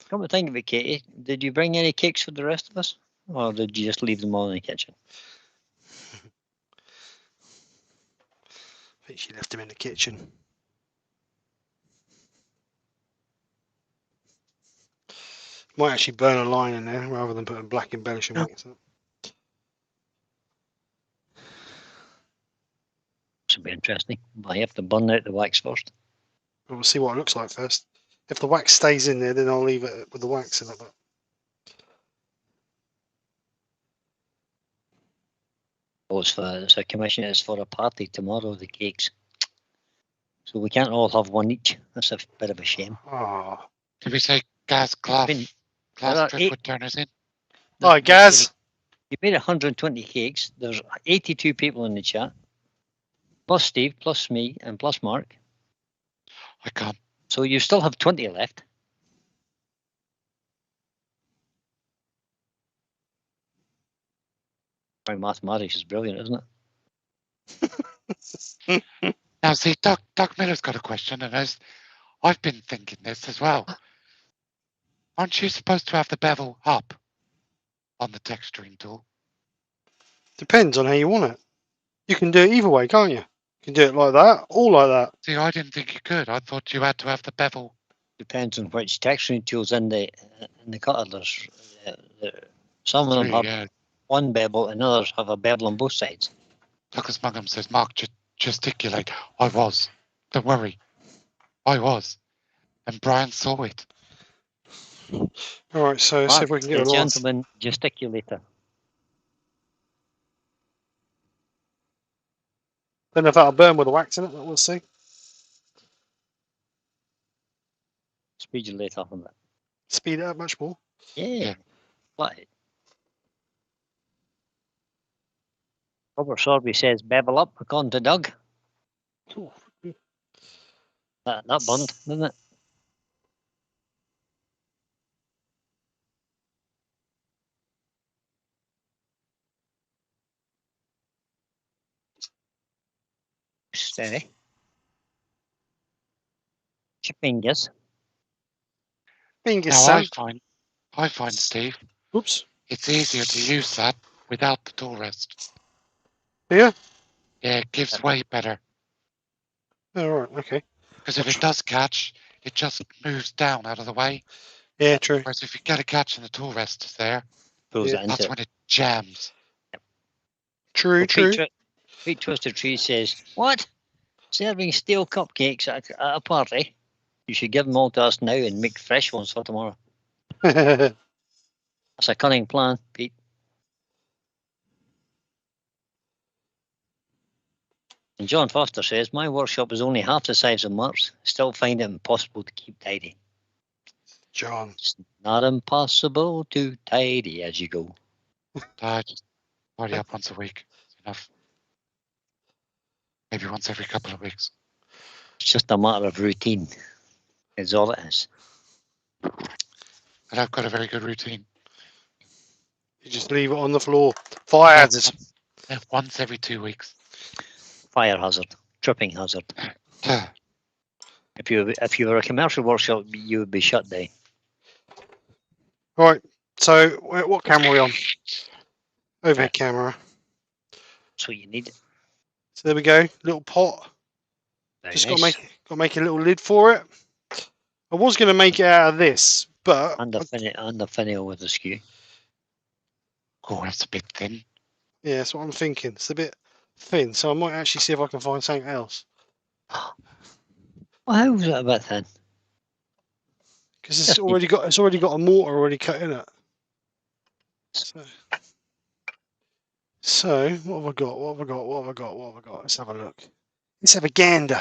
Come to think of it, Katie, did you bring any cakes for the rest of us? Or did you just leave them all in the kitchen? I think she left them in the kitchen. Might actually burn a line in there rather than putting black embellishing wax on. This will be interesting. But I have to burn out the wax first. We'll see what it looks like first. If the wax stays in there, then I'll leave it with the wax in it. But Oh, it's a commission. It's for a party tomorrow, the cakes. So we can't all have one each. That's a bit of a shame. oh, Did we say Gaz Glass There are eight- Woodturners in? hi Gaz. You made 120 cakes. There's 82 people in the chat. Plus Steve, plus me, and plus Mark. I can't. So you still have 20 left. My mathematics is brilliant, isn't it? Now, see, Doug Miller's got a question, and I've been thinking this as well. Aren't you supposed to have the bevel up on the texturing tool? Depends on how you want it. You can do it either way, can't you? You can do it like that, or like that. See, I didn't think you could. I thought you had to have the bevel. Depends on which texturing tools in the cutter. There's some of them have Yeah. one bevel, and others have a bevel on both sides. Lucas Muggham says, Mark, gesticulate. I was. Don't worry. I was. And Brian saw it. All right, so let's see if we can get the a last. gentleman gesticulator. Don't know if that'll burn with the wax in it, but we'll see. Speed your late off on that. Speed it up much more. Yeah. What? Robert Sorby says bevel up according to Doug. Ooh. That burned, didn't it? Steady. Your fingers. Fingers, Now, son. I find, Steve, Oops. it's easier to use that without the tool rest. Yeah? Yeah, it gives way better. All right, okay. Because if it does catch, it just moves down out of the way. Yeah, true. Whereas if you get a catch and the tool rest is there, Pulls Yeah. it into that's it. when it jams. True, Well, true. Pete Twister Tree says, what? Serving steel cupcakes at a party? You should give them all to us now and make fresh ones for tomorrow. That's a cunning plan, Pete. And John Foster says, my workshop is only half the size of Mark's. Still find it impossible to keep tidy. John. It's not impossible to tidy as you go. Just party up once a week. It's enough. Maybe once every couple of weeks. It's just a matter of routine. Is all it is. And I've got a very good routine. You just leave it on the floor. Fire hazard. Once every 2 weeks. Fire hazard, tripping hazard. If you were a commercial workshop, you would be shut down. Right, so what camera are we on? Overhead camera. That's what you need. So there we go, little pot. Very Just nice. got to make a little lid for it. I was going to make it out of this, but And the finial with the skew. Oh, that's a bit thin. yeah, that's what I'm thinking. It's a bit thin, so I might actually see if I can find something else. Well, how was that a bit thin? Because it's already got a mortar already cut in it. So what have I got? What have I got? Let's have a look. Let's have a gander.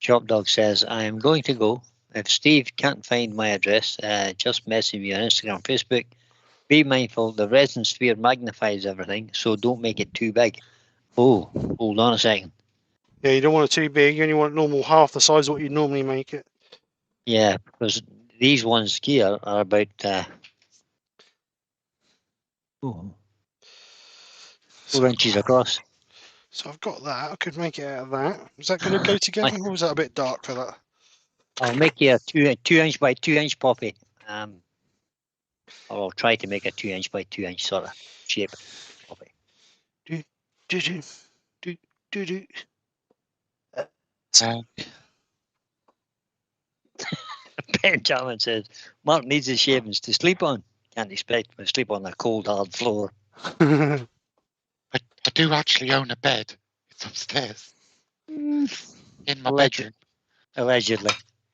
Chop Dog says, I am going to go, if Steve can't find my address, just message me on Instagram, Facebook. Be mindful, the resin sphere magnifies everything, so don't make it too big. Oh, hold on a second. Yeah, you don't want it too big. You only want normal half the size of what you normally make it. Yeah, because these ones here are about 4 inches across. So I've got that. I could make it out of that. Is that going to go together, or was that a bit dark for that? I'll make you a 2 inch by 2 inch poppy. Or I'll try to make a 2 inch by 2 inch sort of shape poppy. Do do do do do. Benjamin says, Mark needs his shavings to sleep on. Can't expect to sleep on a cold, hard floor. I do actually own a bed. It's upstairs in my bedroom. Allegedly.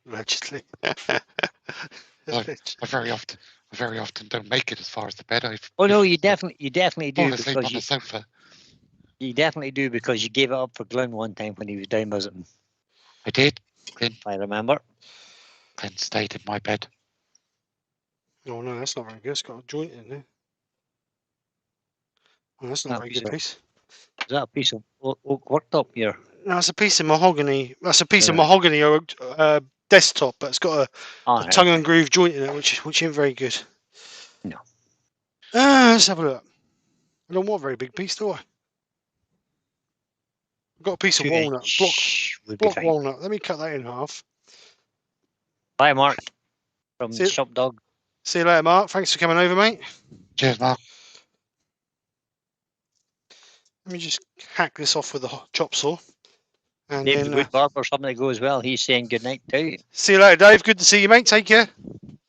Allegedly. I very often don't make it as far as the bed. Oh no, you definitely do fall asleep on because the sofa. you definitely do because you gave it up for Glenn one time when he was down visiting. I did. If I remember. Glenn stayed in my bed. Oh no, that's not very good. It's got a joint in there. Oh, that's not a very good piece. Is that a piece of oak worktop here? No, it's a piece of mahogany. That's a piece of Yeah. mahogany desktop, but it's got a Right. tongue and groove joint in it, which ain't very good. No. Let's have a look. I don't want a very big piece, do I? I've got a piece of 2 walnut. inch would be Block fine. walnut. Let me cut that in half. Bye, Mark. From See- Shop Dog. See you later, Mark. Thanks for coming over, mate. Cheers, Mark. Let me just hack this off with the chop saw. And Dave's a then good barber, something to go as well. He's saying good night too. see you later, Dave. Good to see you, mate. Take care.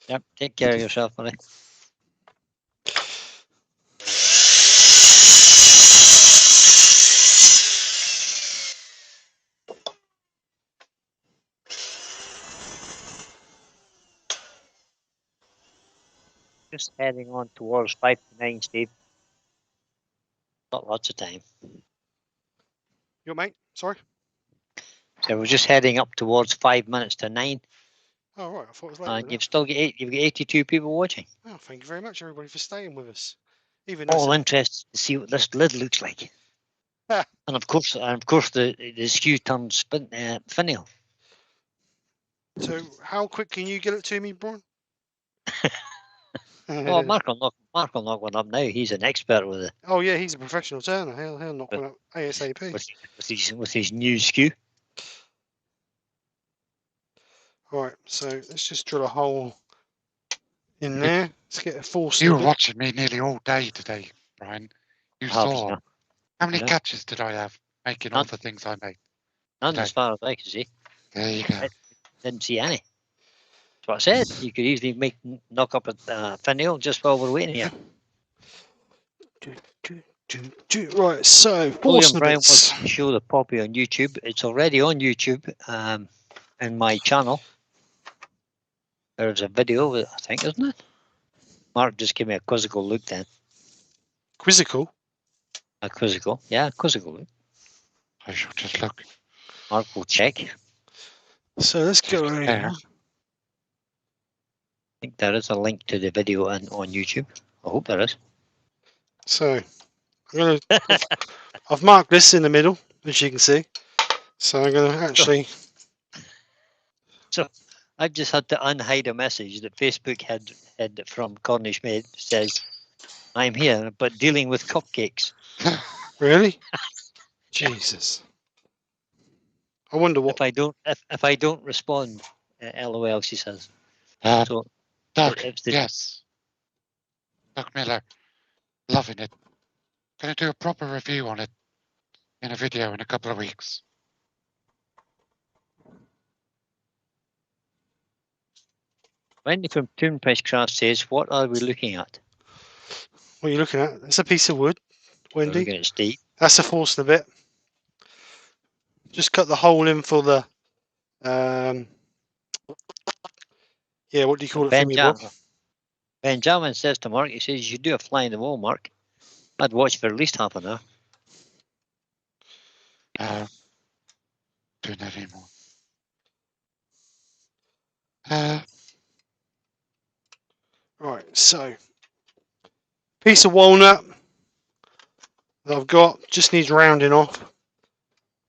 Yep, take care of yourself, buddy. Just heading on towards 5 to 9, Steve. Not lots of time. Your mate. Sorry. So we're just heading up towards 5 minutes to 9. Oh right, I thought it was later. And than you've that. still got you've got 82 people watching. Oh, thank you very much, everybody, for staying with us. Even though All interested to see what this lid looks like. Ah. And of course the skew turned finial. So how quick can you get it to me, Brian? Well, Mark will knock one up now. He's an expert with it. Oh yeah, he's a professional turner. He'll knock one up ASAP. With his new skew. Right, so let's just drill a hole in there. Let's get a force. You were watching me nearly all day today, Brian. You Perhaps, saw. yeah. How many I know. catches did I have making all None. the things I made? None Okay. as far as I can see. There you go. Didn't see any. That's what I said. You could easily knock up a finial just while we're waiting here. Right, so William force Brown bits. wants to show the poppy on YouTube. It's already on YouTube in my channel. There's a video, I think, isn't it? Mark just gave me a quizzical look then. Quizzical. A quizzical. Yeah, quizzical look. I shall just look. Mark will check. So let's go Just over there. here. I think there is a link to the video on YouTube. I hope there is. So I've marked this in the middle, as you can see. So I'm going to actually. I've just had to unhide a message that Facebook had from Cornish Maid. Says, "I'm here, but dealing with cupcakes." Really? Jesus. I wonder what. If I don't respond, LOL, she says. So Doug, if the- yes. Doug Miller, loving it. Going to do a proper review on it in a video in a couple of weeks. Wendy from Toonpress Craft says, "What are we looking at?" What are you looking at? It's a piece of wood, We're Wendy. looking at Steve. That's a Forstner bit. Just cut the hole in for the. Yeah, what do you call it for me, Bob? Benjamin says to Mark, he says, "You do a fly in the wall, Mark. I'd watch for at least half an hour." Doing that anymore. Right, so piece of walnut that I've got just needs rounding off,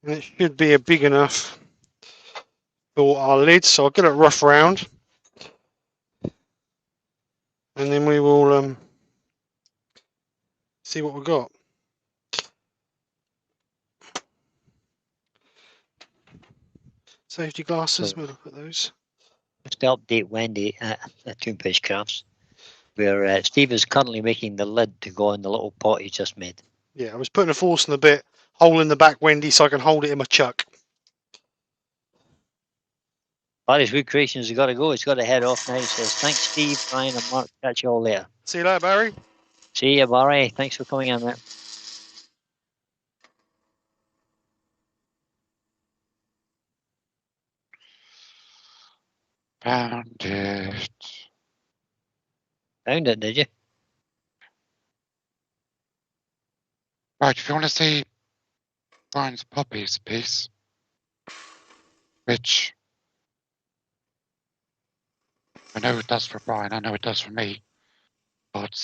and it should be a big enough for our lid. So I'll get it rough round, and then we will see what we've got. Safety glasses, we'll look at those. Just to update Wendy at Toonfish Crafts, where Steve is currently making the lid to go on the little pot he just made. Yeah, I was putting a force in the bit, hole in the back, Wendy, so I can hold it in my chuck. Barry's Wood Creations has got to go. He's got to head off now. He says, thanks, Steve, Brian, and Mark. Catch you all later. See you later, Barry. See you, Barry. Thanks for coming in, mate. Found it. Found it, did you? Right, if you want to see Brian's poppies piece, which I know it does for Brian, I know it does for me, but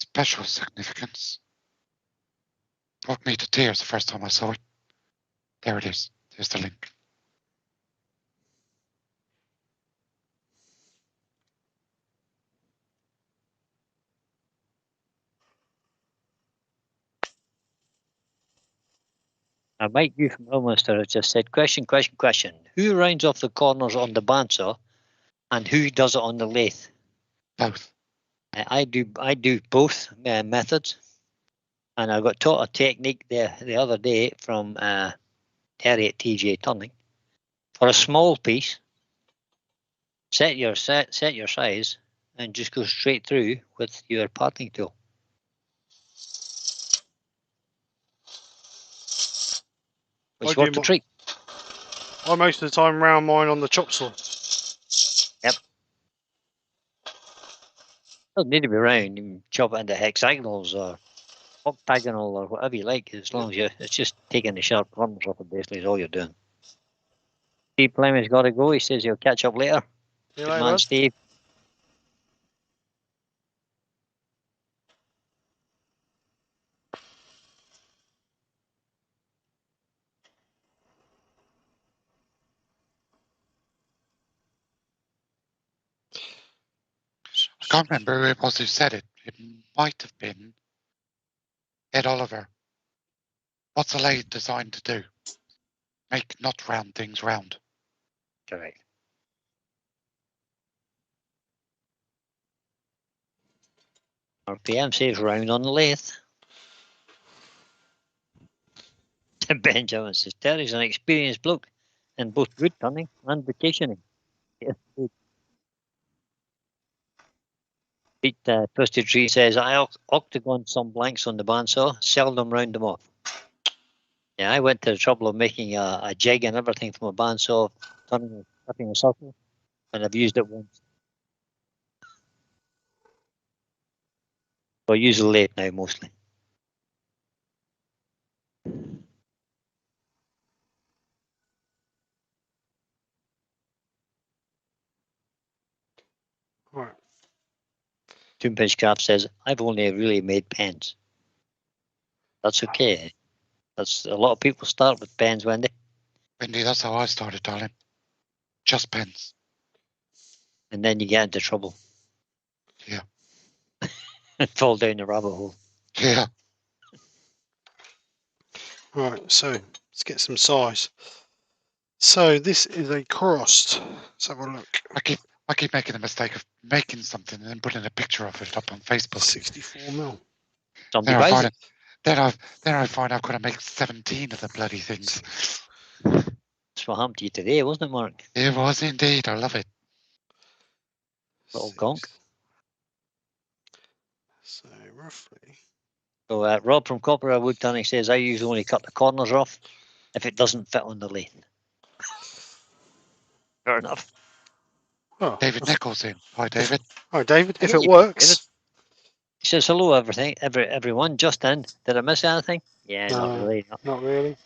special significance. Brought me to tears the first time I saw it. There it is. There's the link. Mike, you from Ilminster has just said, question. Who rounds off the corners on the bandsaw and who does it on the lathe? Both. I do both methods. And I got taught a technique the other day from Terry at TJ Turning. For a small piece, set your size and just go straight through with your parting tool. It's worth the treat. I most of the time round mine on the chop saw. Yep. Doesn't need to be round. You can chop it into hexagonals or octagonal or whatever you like, as long as it's just taking the sharp corners off it, basically, is all you're doing. Steve Fleming's got to go. He says he'll catch up later. Good man, Steve. I can't remember who it was who said it. It might have been Ed Oliver. What's a lathe designed to do? Make not round things round. Correct. RPM says round on the lathe. Benjamin says Terry's an experienced bloke in both wood turning and vacationing. Pete Twisted Tree says I octagon some blanks on the bandsaw, seldom round them off. Yeah, I went to the trouble of making a jig and everything from a bandsaw, cutting a circle, and I've used it once. So I use the lathe now mostly. Right. Toonfish Craft says I've only really made pens. That's okay. That's a lot of people start with pens, Wendy. Wendy, that's how I started, darling. Just pens. And then you get into trouble. Yeah. And fall down the rabbit hole. Yeah. Right, so let's get some size. So this is a crossed. Let's have a look. I keep making the mistake of making something and then putting a picture of it up on Facebook. 64mm. Somebody buys it. Then I find I've got to make 17 of the bloody things. That's what happened to you today, wasn't it, Mark? It was indeed. I love it. Little gonk. So roughly. So Rob from Copper Woodturning says I usually only cut the corners off if it doesn't fit on the lathe. Fair enough. Oh, David Nichols in. Hi, David. Hi, David. If it works. He says hello, everyone. Just in. Did I miss anything? Yeah, No, not really. No. Not really.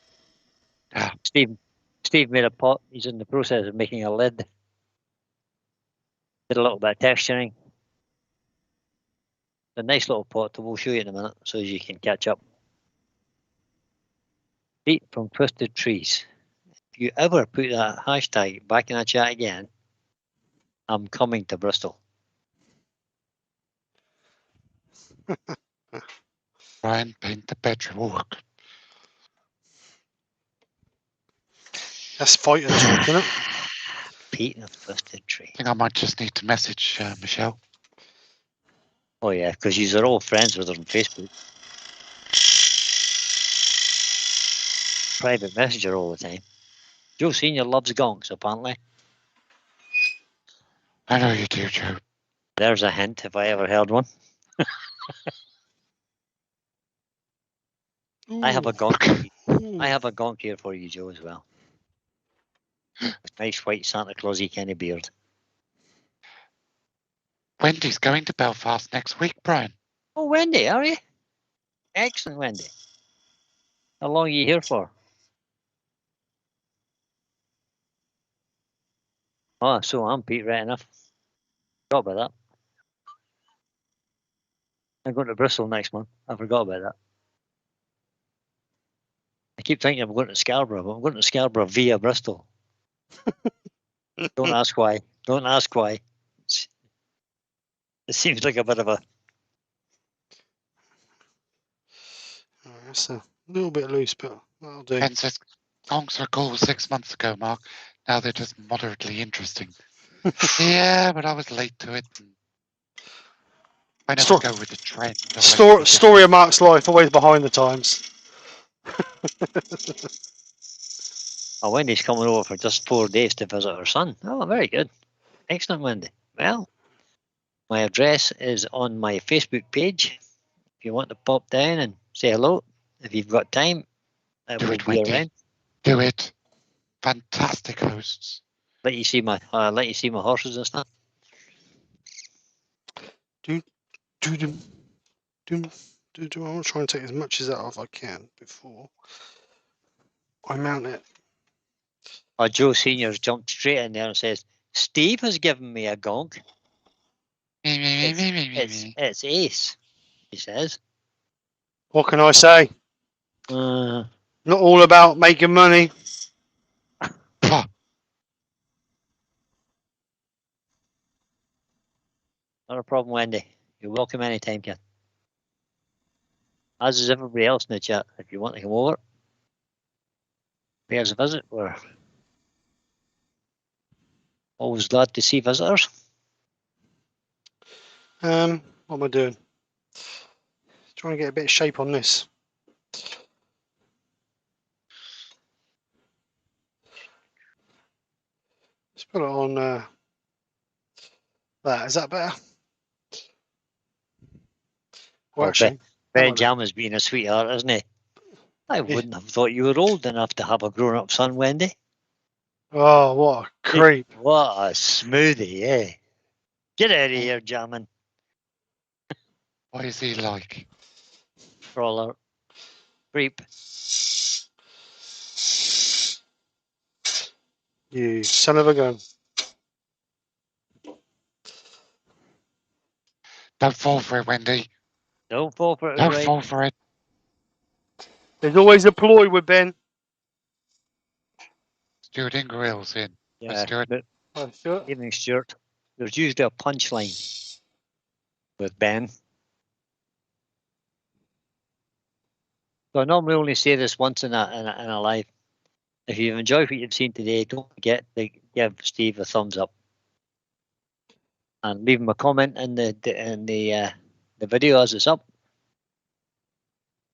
Steve made a pot. He's in the process of making a lid. Did a little bit of texturing. A nice little pot that we'll show you in a minute so as you can catch up. Feet from twisted trees. If you ever put that hashtag back in the chat again, I'm coming to Bristol. Brian, paint the bedroom walk. That's fighting talk, isn't it? Feet of twisted tree. I think I might just need to message Michelle. Oh yeah, because you're all friends with her on Facebook. Private messenger all the time. Joe Senior loves gonks, apparently. I know you do, Joe. There's a hint if I ever heard one. I have a gonk. I have a gonk here for you, Joe, as well. Nice white Santa Clausy kind of beard. Wendy's going to Belfast next week, Brian. Oh, Wendy, are you? Excellent, Wendy. How long are you here for? Oh, so I'm Pete, right enough. Forgot about that. I'm going to Bristol next month. I forgot about that. I keep thinking I'm going to Scarborough, but I'm going to Scarborough via Bristol. Don't ask why. Don't ask why. It seems like a bit of a... It's a little bit loose, but that'll do. Ben says, gonks were cool 6 months ago, Mark. Now they're just moderately interesting. Yeah, but I was late to it. And I never go with the trend. Story of Mark's life, always behind the times. Oh, Wendy's coming over for just 4 days to visit her son. Oh, very good. Excellent, Wendy. Well, my address is on my Facebook page. If you want to pop down and say hello, if you've got time, I Do will it, be Wendy. around. Do it. Fantastic hosts. Let you see my horses and stuff. I'm trying to take as much as that off I can before I mount it. Oh, Joe Senior's jumped straight in there and says, Steve has given me a gonk. It's Ace, he says. What can I say? Not all about making money. Pah. Not a problem, Wendy. You're welcome anytime, kid. As is everybody else in the chat. If you want to come over, pay us a visit. We're always glad to see visitors. What am I doing? Trying to get a bit of shape on this. Let's put it on that. Is that better? Well, actually, Ben Jama's being a sweetheart, isn't he? I wouldn't have thought you were old enough to have a grown-up son, Wendy. Oh, what a creep. What a smoothie, eh? Get out of here, Jamin. What is he like? Crawler. Creep. You son of a gun. Don't fall for it, Wendy. Don't fall for it. Don't right. fall for it. There's always a ploy with Ben. Stuart Ingram's in. Yeah, Stuart. but evening, Stuart. There's usually a punchline with Ben. So I normally only say this once in a live. If you've enjoyed what you've seen today, don't forget to give Steve a thumbs up and leave him a comment in the video as it's up,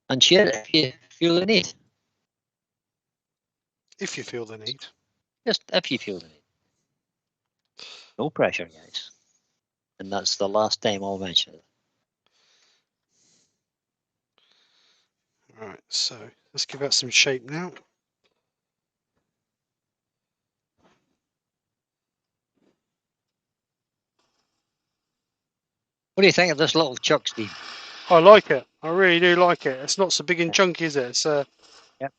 and share it if you feel the need. If you feel the need. Just if you feel the need. No pressure, guys. And that's the last time I'll mention it. Right, so let's give that some shape now. What do you think of this little chuck, Steve? I like it. I really do like it. It's not so big and chunky, is it? It's Yep.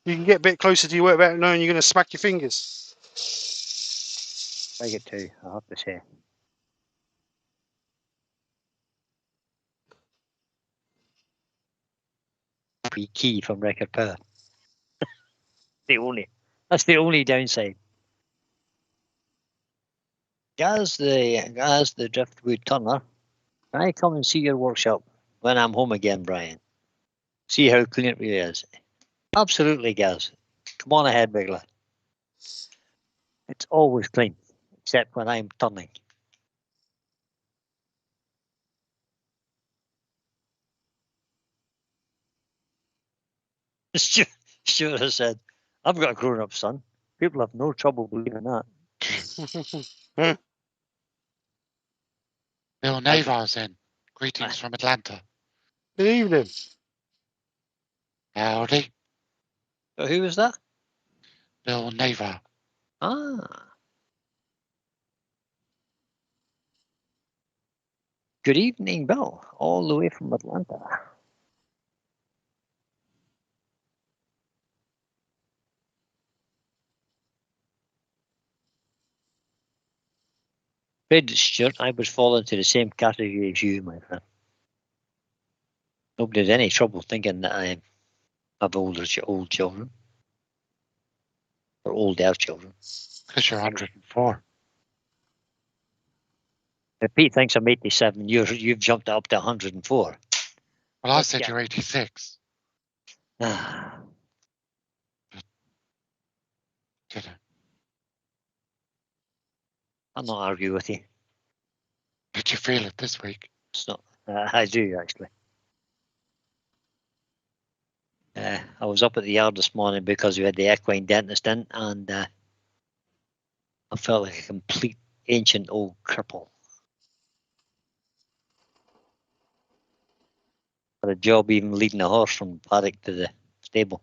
You can get a bit closer to your work without knowing you're going to smack your fingers. I get too, I have to say. be key from record power. That's the only downside. As the driftwood turner, can I come and see your workshop when I'm home again, Brian? See how clean it really is. Absolutely, Gaz. Come on ahead, big lad. It's always clean, except when I'm turning. Stuart has said, I've got a grown-up son. People have no trouble believing that. Bill Navar's in. Greetings from Atlanta. Good evening. Howdy. Who was that? Bill Navar. Ah. Good evening, Bill, all the way from Atlanta. Fred, Stuart, I was falling into the same category as you, my friend. Nobody had any trouble thinking that I have old children. Or older children. Because you're 104. If Pete thinks I'm 87, you've jumped up to 104. Well, I said you're 86. Ah. Did I? I'll not argue with you. Did you feel it this week? It's not. I do, actually. I was up at the yard this morning because we had the equine dentist in, and I felt like a complete ancient old cripple. Had a job even leading a horse from the paddock to the stable.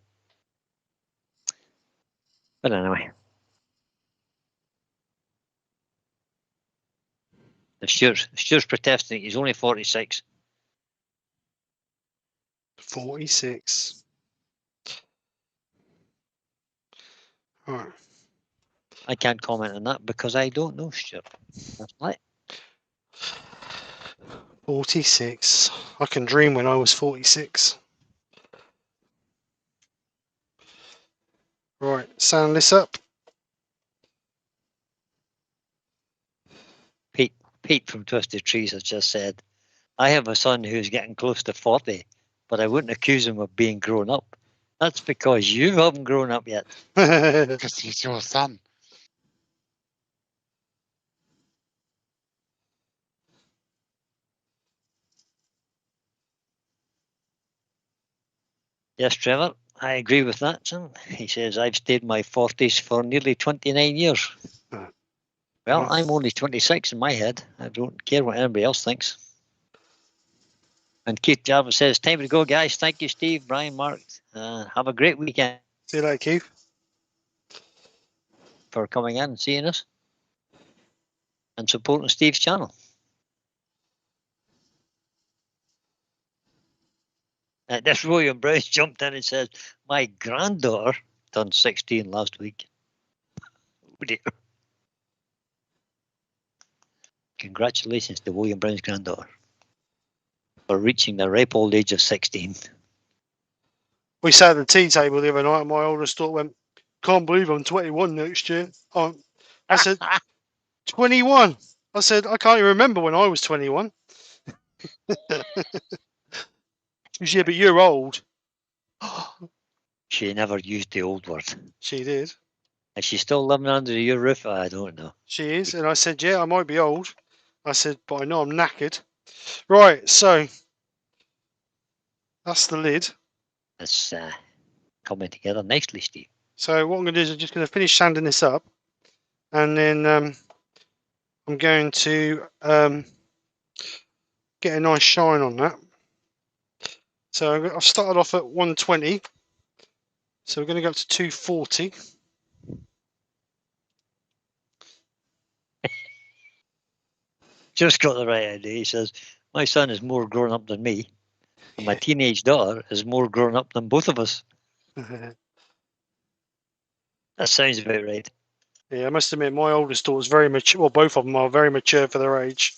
But anyway. Stuart's protesting. He's only 46. 46. Right. I can't comment on that because I don't know Stuart. That's right. 46. I can dream when I was 46. Right, sound this up. Pete from Twisted Trees has just said, I have a son who's getting close to 40, but I wouldn't accuse him of being grown up. That's because you haven't grown up yet. Because he's your son. Yes, Trevor, I agree with that, son. He says, I've stayed in my 40s for nearly 29 years. Well, I'm only 26 in my head. I don't care what anybody else thinks. And Keith Jarvis says, time to go, guys. Thank you, Steve, Brian, Mark. Have a great weekend. See you later, Keith. For coming in and seeing us and supporting Steve's channel. This William Brown jumped in and says, my granddaughter turned 16 last week. Oh dear. Congratulations to William Brown's granddaughter for reaching the ripe old age of 16. We sat at the tea table the other night and my oldest daughter went, can't believe I'm 21 next year. I said, 21? I said, I can't even remember when I was 21. She said, yeah, but you're old. She never used the old word. She did. Is she still living under your roof? I don't know. She is. And I said, yeah, I might be old. I said, but I know I'm knackered. Right, so that's the lid. It's coming together nicely, Steve. So what I'm going to do is I'm just going to finish sanding this up. And then I'm going to get a nice shine on that. So I've started off at 120. So we're going to go up to 240. Just got the right idea. He says, my son is more grown up than me. And my teenage daughter is more grown up than both of us. That sounds about right. Yeah, I must admit, my oldest daughter's very mature. Well, both of them are very mature for their age.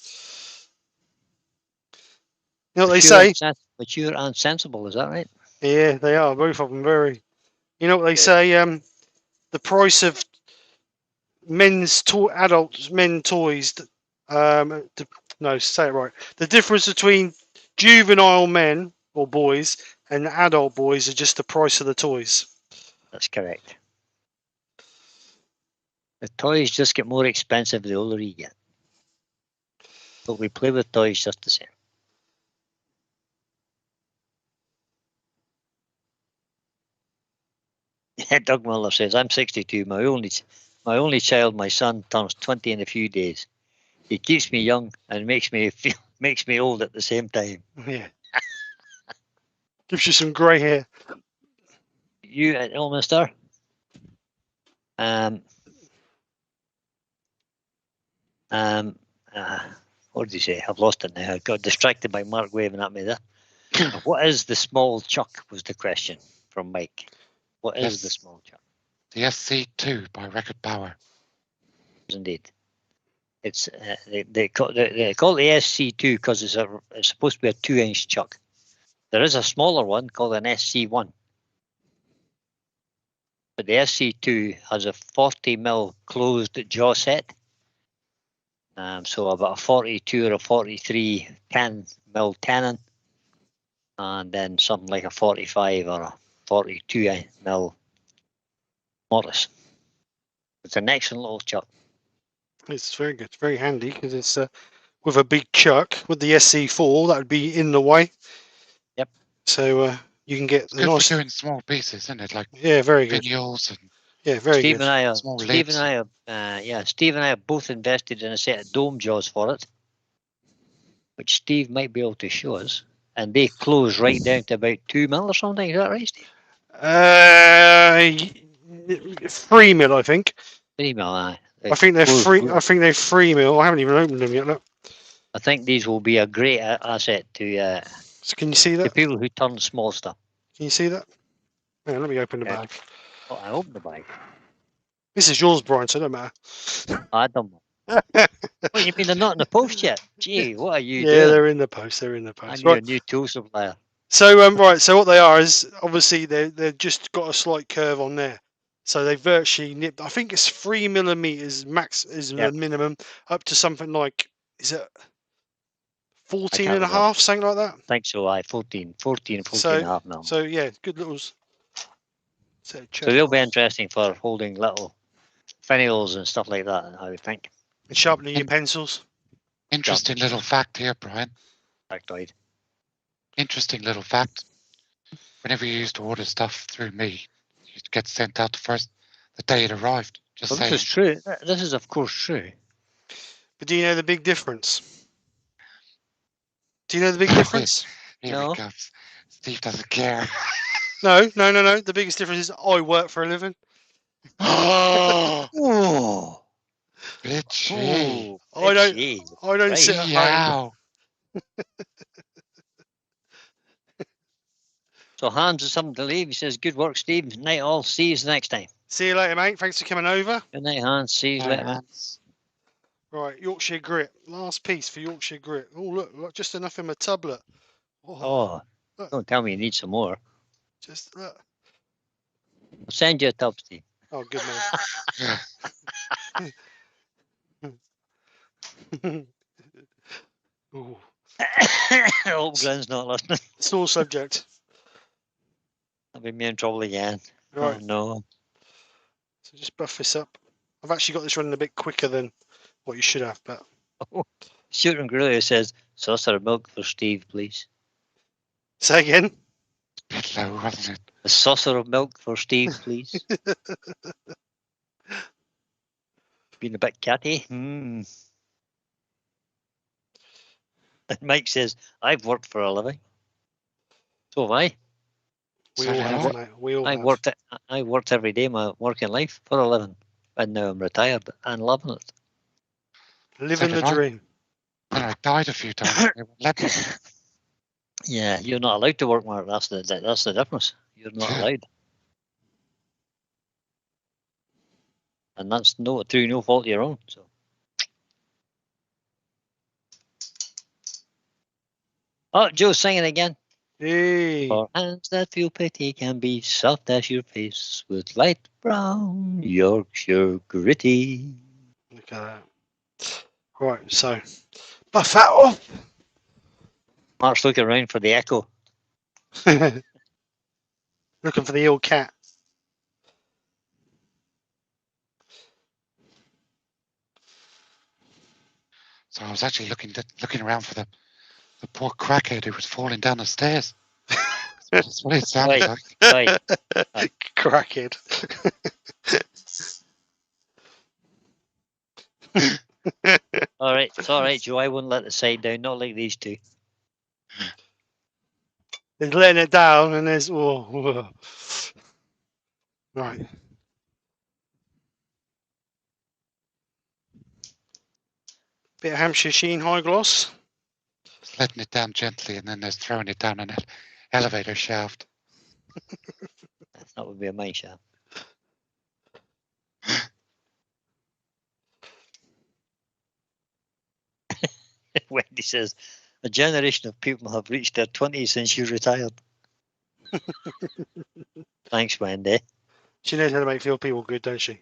You know what they say? Mature and sensible, is that right? Yeah, they are both of them very. You know what they Good. say? The price of adults men toys. No, say it right. The difference between juvenile men or boys and adult boys are just the price of the toys. That's correct. The toys just get more expensive the older you get. But we play with toys just the same. Doug Muller says, I'm 62. My only child, my son, turns 20 in a few days. He keeps me young and makes me old at the same time. Yeah, gives you some grey hair. You at Elminster? What did he say? I've lost it now. I got distracted by Mark waving at me there. What is the small chuck? Was the question from Mike. What is the small chuck? The SC2 by Record Power. Indeed. It's they call it the SC2 because it's supposed to be a 2-inch chuck. There is a smaller one called an SC1, but the SC2 has a 40mm closed jaw set. So about a 42 or a 43 10mm cannon, and then something like a 45 or a 42mm mortise. It's an excellent little chuck. It's very good. It's very handy because it's with a big chuck. With the SC4, that would be in the way. Yep. So you can get It's the good nice. for doing small pieces, isn't it? Like Yeah, very good. finials and Yeah, very Steve good. and I are small Steve lids. and I are Steve and I have both invested in a set of dome jaws for it, which Steve might be able to show us, and they close right down to about 2mm or something. Is that right, Steve? 3 mil, I think. 3mm. Aye. I think they're Close. free. I think they're 3 mil. I haven't even opened them yet. Look. I think these will be a great asset to So can you see that? people who turn small stuff. Can you see that? Yeah, let me open the bag. Oh, I opened the bag. This is yours, Brian, so it don't matter. I don't know. What, you mean they're not in the post yet? Gee, what are you Yeah, doing? they're in the post. They're in the I post. need a Right. new tool supplier. So right. So what they are is obviously they've just got a slight curve on there. So they virtually nipped. I think it's 3mm max is the minimum, up to something like, is it 14 and a remember. half, something like that. I think so. 14 and a half mil. So yeah, good little. So they'll be interesting for holding little finials and stuff like that, I would think. And sharpening your pencils. Interesting little fact here, Brian. Factoid. Interesting little fact. Whenever you used to order stuff through me, you'd get sent out the day it arrived. Just Well, saying. this is true. This is, of course, true. But do you know the big difference? Do you know the big difference? Here No. it comes. Steve doesn't care. No. The biggest difference is I work for a living. Oh, Oh, bitchy. I don't right. sit at home. Yow. So Hans has something to leave. He says, "Good work, Steve. Night all. See you next time." See you later, mate. Thanks for coming over. Good night, Hans. See you later, man. Right, Yorkshire grit. Last piece for Yorkshire grit. Oh, look, just enough in my tablet. Oh, look, don't tell me you need some more. just look. I'll send you a tub, Steve. Oh, good man. Ooh, I hope Glenn's not listening. sore subject. I'll be me in trouble again. Right, Oh, no. so just buff this up. I've actually got this running a bit quicker than what you should have, but Shooting Gorilla says, saucer of milk for Steve, please. say again. Bit low, wasn't it? A saucer of milk for Steve, please. Being a bit catty. And Mike says, I've worked for a living. So have I. We So all did have, I. mate. We all I have. worked every day of my working life for a living. And now I'm retired and loving it. Living the did I. dream. When I died a few times, they wouldn't let me. Yeah, you're not allowed to work, Mark. That's the difference. You're not allowed. And that's through no fault of your own. So oh, Joe's singing again. Hey. For hands that feel pity can be soft as your face with light brown Yorkshire gritty. Look at that. Right, so buff that off. Mark's looking around for the echo. Looking for the old cat. So I was actually looking around for the poor crackhead who was falling down the stairs. That's what it sounded Right. like. Crackhead. All right, it's all right, Joe. I wouldn't let the side down, not like these two. There's letting it down, and there's oh. Right. Bit of Hampshire Sheen high gloss. It's letting it down gently, and then there's throwing it down an elevator shaft. That would be a mine shaft. Wendy says, a generation of people have reached their 20s since you retired. Thanks, Wendy. She knows how to make feel people good, don't she?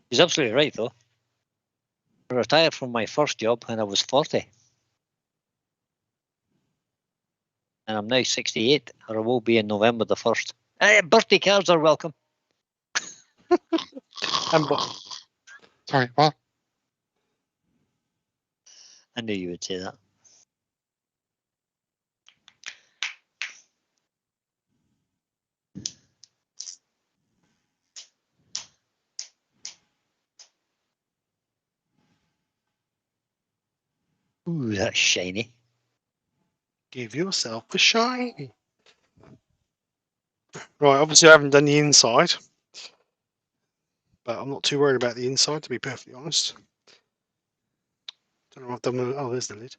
She's absolutely right, though. I retired from my first job when I was 40. And I'm now 68, or I will be in November the 1st. Birthday cards are welcome. Sorry, what? I knew you would say that. Ooh, that's shiny. Give yourself a shine. Right, obviously I haven't done the inside, but I'm not too worried about the inside, to be perfectly honest. Don't know what I've done. Oh, there's the lid.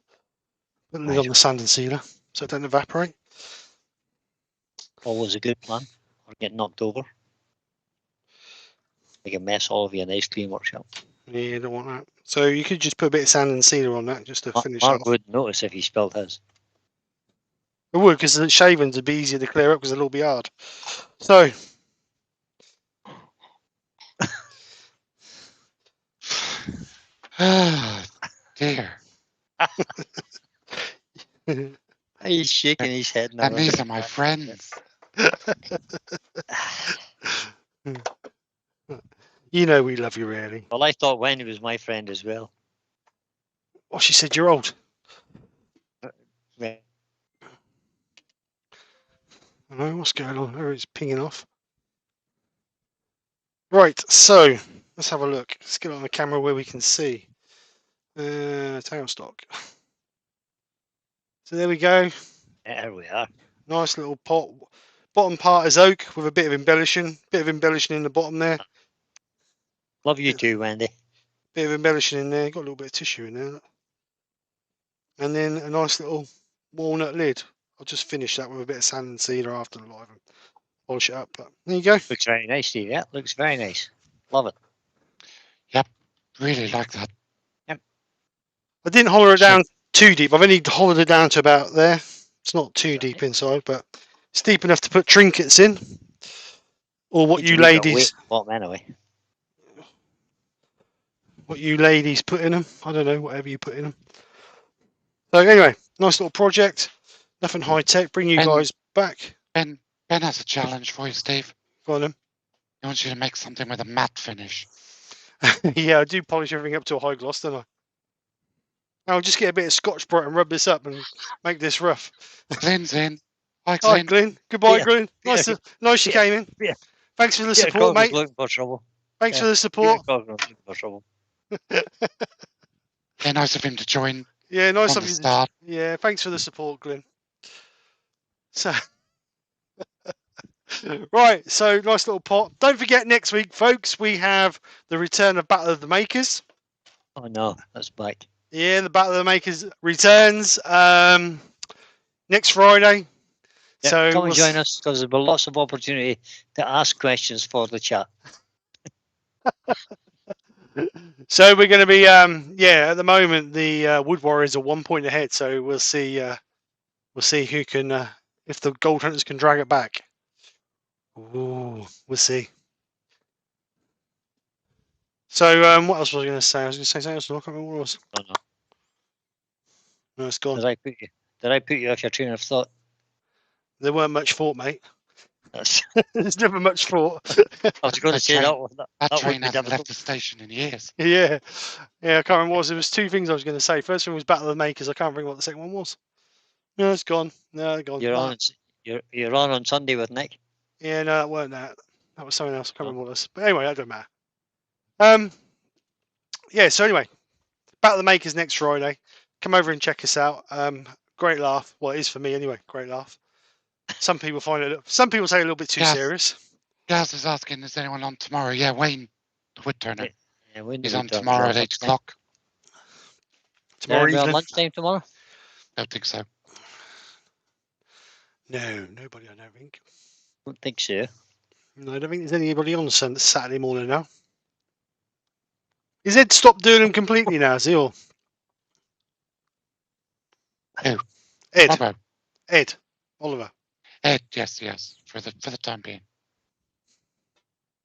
Put the lid on the sand and sealer so it don't evaporate. Always a good plan, or get knocked over. Make a mess all of you in ice cream workshop. Yeah, don't want that. So you could just put a bit of sand and sealer on that just to finish Mark off. would notice if he spilled his. It would, because the shavings would be easier to clear up because it'll all be hard. So. Ah, dear. He's shaking his head now. And these are my friends. You know we love you, really. Well, I thought Wendy was my friend as well. Oh, she said you're old. Yeah. I know what's going on. Oh, it's pinging off. Right, so let's have a look. Let's get on the camera where we can see. Tailstock. So there we go. There we are. Nice little pot. Bottom part is oak with a bit of embellishing. Bit of embellishing in the bottom there. Love you too, Wendy. Bit of embellishing in there. Got a little bit of tissue in there. And then a nice little walnut lid. I'll just finish that with a bit of sand and sealer after the live and polish it up. But there you go. Looks very nice, Steve. Yeah, looks very nice. Love it. Yep, really like that. Yep. I didn't holler it down too deep. I've only hollered it down to about there. It's not too deep inside, but it's deep enough to put trinkets in. Or what you ladies... Anyway. What you ladies put in them. I don't know, whatever you put in them. So anyway, nice little project. Nothing high tech. Bring you guys back. Ben has a challenge for you, Steve. Go on then. He wants you to make something with a matte finish. Yeah, I do polish everything up to a high gloss, don't I? I'll just get a bit of Scotch-Brite and rub this up and make this rough. Glenn's in. Hi, Hi, Glenn. Glenn. Goodbye, Yeah. Glenn. Nice you came in. Yeah. Thanks for the support, mate. Looking for trouble. Thanks for the support. Looking for trouble. Yeah, nice of him to join. Yeah, nice From of the you. start. Yeah, thanks for the support, Glenn. So, right, so nice little pot. Don't forget next week, folks, we have the return of Battle of the Makers. Oh no, that's back. Yeah, the Battle of the Makers returns next Friday. Yeah, So come and join us because there'll be lots of opportunity to ask questions for the chat. So we're going to be, yeah. At the moment, the Wood Warriors are 1 point ahead. So we'll see who can, if the Gold Hunters can drag it back. Ooh, we'll see. So what else was I going to say? I was going to say something else. I can't remember what it was. Oh, no. No, it's gone. Did I put you off your train of thought? There weren't much thought, mate. That's, There's never much thought. I was going to That say train- that That would train be hasn't difficult. left the station in years. Yeah, I can't remember what it was. There was two things I was going to say. First one was Battle of the Makers. I can't remember what the second one was. No, it's gone. No, it's gone. You're Ah, on. You're on Sunday with Nick. yeah, no, that weren't that. That was something else. I can't Oh. remember what it was. But anyway, that don't matter. Yeah. So anyway, Battle of the Makers next Friday. Come over and check us out. Great laugh. Well, it is for me anyway. Great laugh. Some people find it. Some people say a little bit too Yes. serious. Gaz is asking, is anyone on tomorrow? Yeah, Wayne, the Woodturner. Yeah, when do He's we on do it? tomorrow at Lunchtime? 8 o'clock. Tomorrow We're on evening. lunchtime tomorrow. Don't think so. No, nobody. I don't think. Don't think so. No, I don't think there's anybody on Saturday morning now. Is Ed stopped doing them completely now? Is he or Who? Ed? Robbo. Ed. Oliver. Ed, yes, for the time being.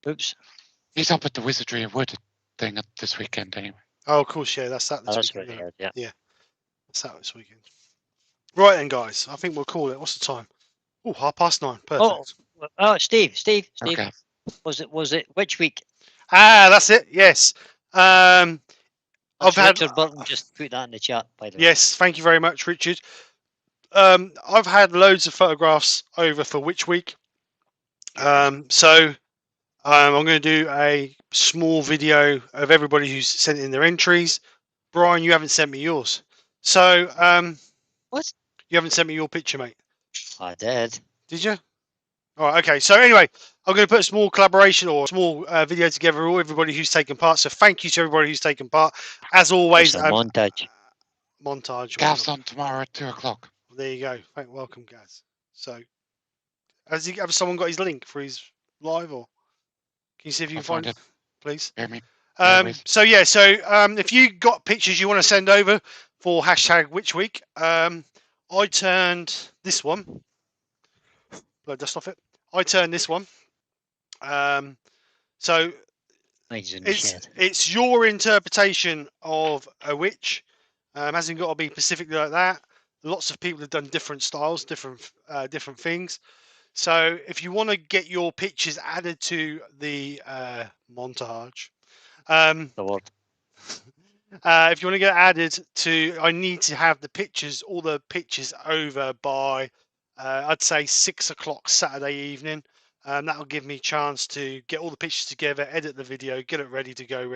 Oops. He's up at the Wizardry of Wood thing this weekend anyway. Oh, of course, yeah. That's that Oh, this that's weekend. right. isn't it? Yeah. That's that this weekend. Right then, guys. I think we'll call it. What's the time? Oh, 9:30. Perfect. Oh, Steve. Okay. Was it which week? Ah, that's it. Yes. I've had. Richard Burton just put that in the chat, by the way. Yes, thank you very much, Richard. I've had loads of photographs over for Witch Week. So I'm going to do a small video of everybody who's sent in their entries. Brian, you haven't sent me yours. So What? You haven't sent me your picture, mate. I did. Did you? All right. Okay. So anyway, I'm going to put a small collaboration or a small video together of everybody who's taken part. So thank you to everybody who's taken part. As always, It's a montage. montage. Gav's on tomorrow at 2 o'clock. There you go. Welcome, Gaz. So, has someone got his link for his live, or can you see if you I'll can find find it, please? Hear me? So yeah, if you got pictures you want to send over for hashtag Witch Week, I turned this one. Blow dust off it. I turned this one. So Mine's in the shed. it's your interpretation of a witch. Hasn't got to be specifically like that. Lots of people have done different styles, different things. So if you want to get your pictures added to the montage, The word. if you want to get added to, I need to have all the pictures over by, I'd say 6 o'clock Saturday evening. That'll give me a chance to get all the pictures together, edit the video, get it ready to go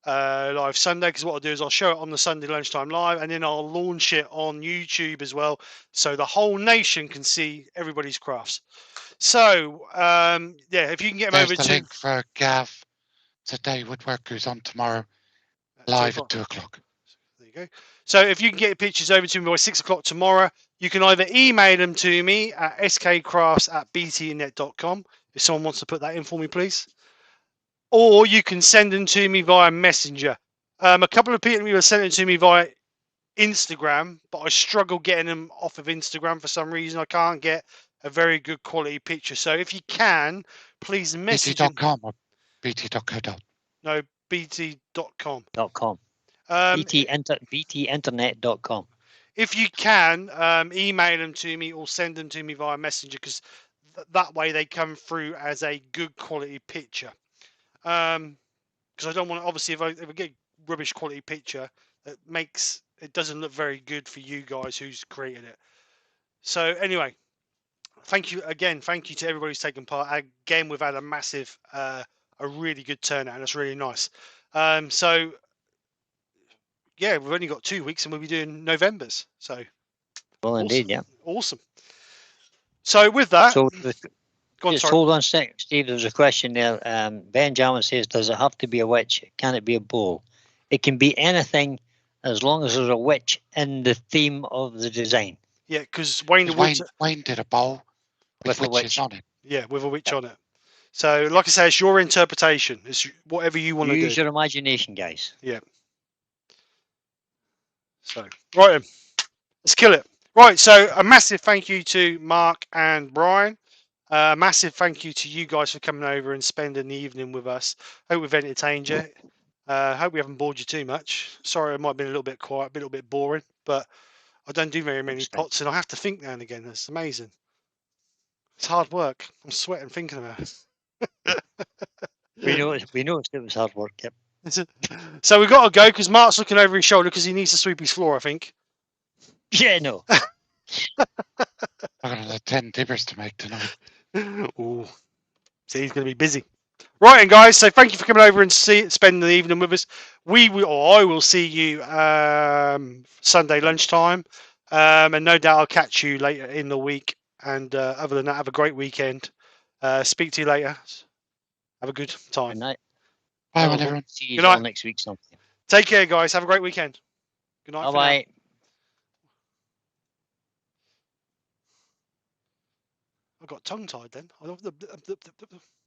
live Sunday. Because what I'll do is I'll show it on the Sunday lunchtime live, and then I'll launch it on YouTube as well, so the whole nation can see everybody's crafts. So yeah, if you can get them There's over the to link for Gav today, Woodwork, who's on tomorrow live at 2 o'clock. There you go. So if you can get your pictures over to me by 6 o'clock tomorrow, you can either email them to me at skcrafts@btnet.com if someone wants to put that in for me, please. Or you can send them to me via Messenger. A couple of people have sent them to me via Instagram, but I struggle getting them off of Instagram for some reason. I can't get a very good quality picture. So if you can, please message them. BT.com or BT.co. No, bt.com. .com. Um, BTinternet.com. If you can, email them to me or send them to me via Messenger, because that way they come through as a good quality picture. Because I don't want to, obviously, if I get rubbish quality picture, it doesn't look very good for you guys who's created it. So anyway, thank you again. Thank you to everybody who's taken part. Again, we've had a massive, a really good turnout, and it's really nice. So yeah, we've only got 2 weeks, and we'll be doing Novembers. So Well, awesome. indeed, yeah. Awesome. So with that, So go on, just sorry. hold on a sec, Steve. There's a question there. Benjamin says, "Does it have to be a witch? Can it be a bull? It can be anything as long as there's a witch in the theme of the design." Yeah, because Wayne the Wayne, Witch. Wayne did a bowl with With a witches witch. on it. Yeah, with a witch on it. So, like I say, it's your interpretation. It's whatever you want to do. Use your imagination, guys. So, right then, let's kill it. Right, so a massive thank you to Mark and Brian. Massive thank you to you guys for coming over and spending the evening with us. Hope we've entertained you. Hope we haven't bored you too much. Sorry, it might have been a little bit quiet, a little bit boring, but I don't do very many pots, and I have to think now and again. It's amazing. It's hard work. I'm sweating thinking about it. We noticed it was hard work. Yep. So we've got to go because Mark's looking over his shoulder because he needs to sweep his floor, I think. Yeah, no. I've got another 10 dippers to make tonight. Ooh. So he's going to be busy. Right, and guys, so thank you for coming over and spending the evening with us. I will see you Sunday lunchtime, and no doubt I'll catch you later in the week. And other than that, have a great weekend. Speak to you later. Have a good Good time. night. Bye, Well, everyone. see you Good all night. next week sometime. Take care, guys. Have a great weekend. Good night Bye for now. bye. I got tongue tied then.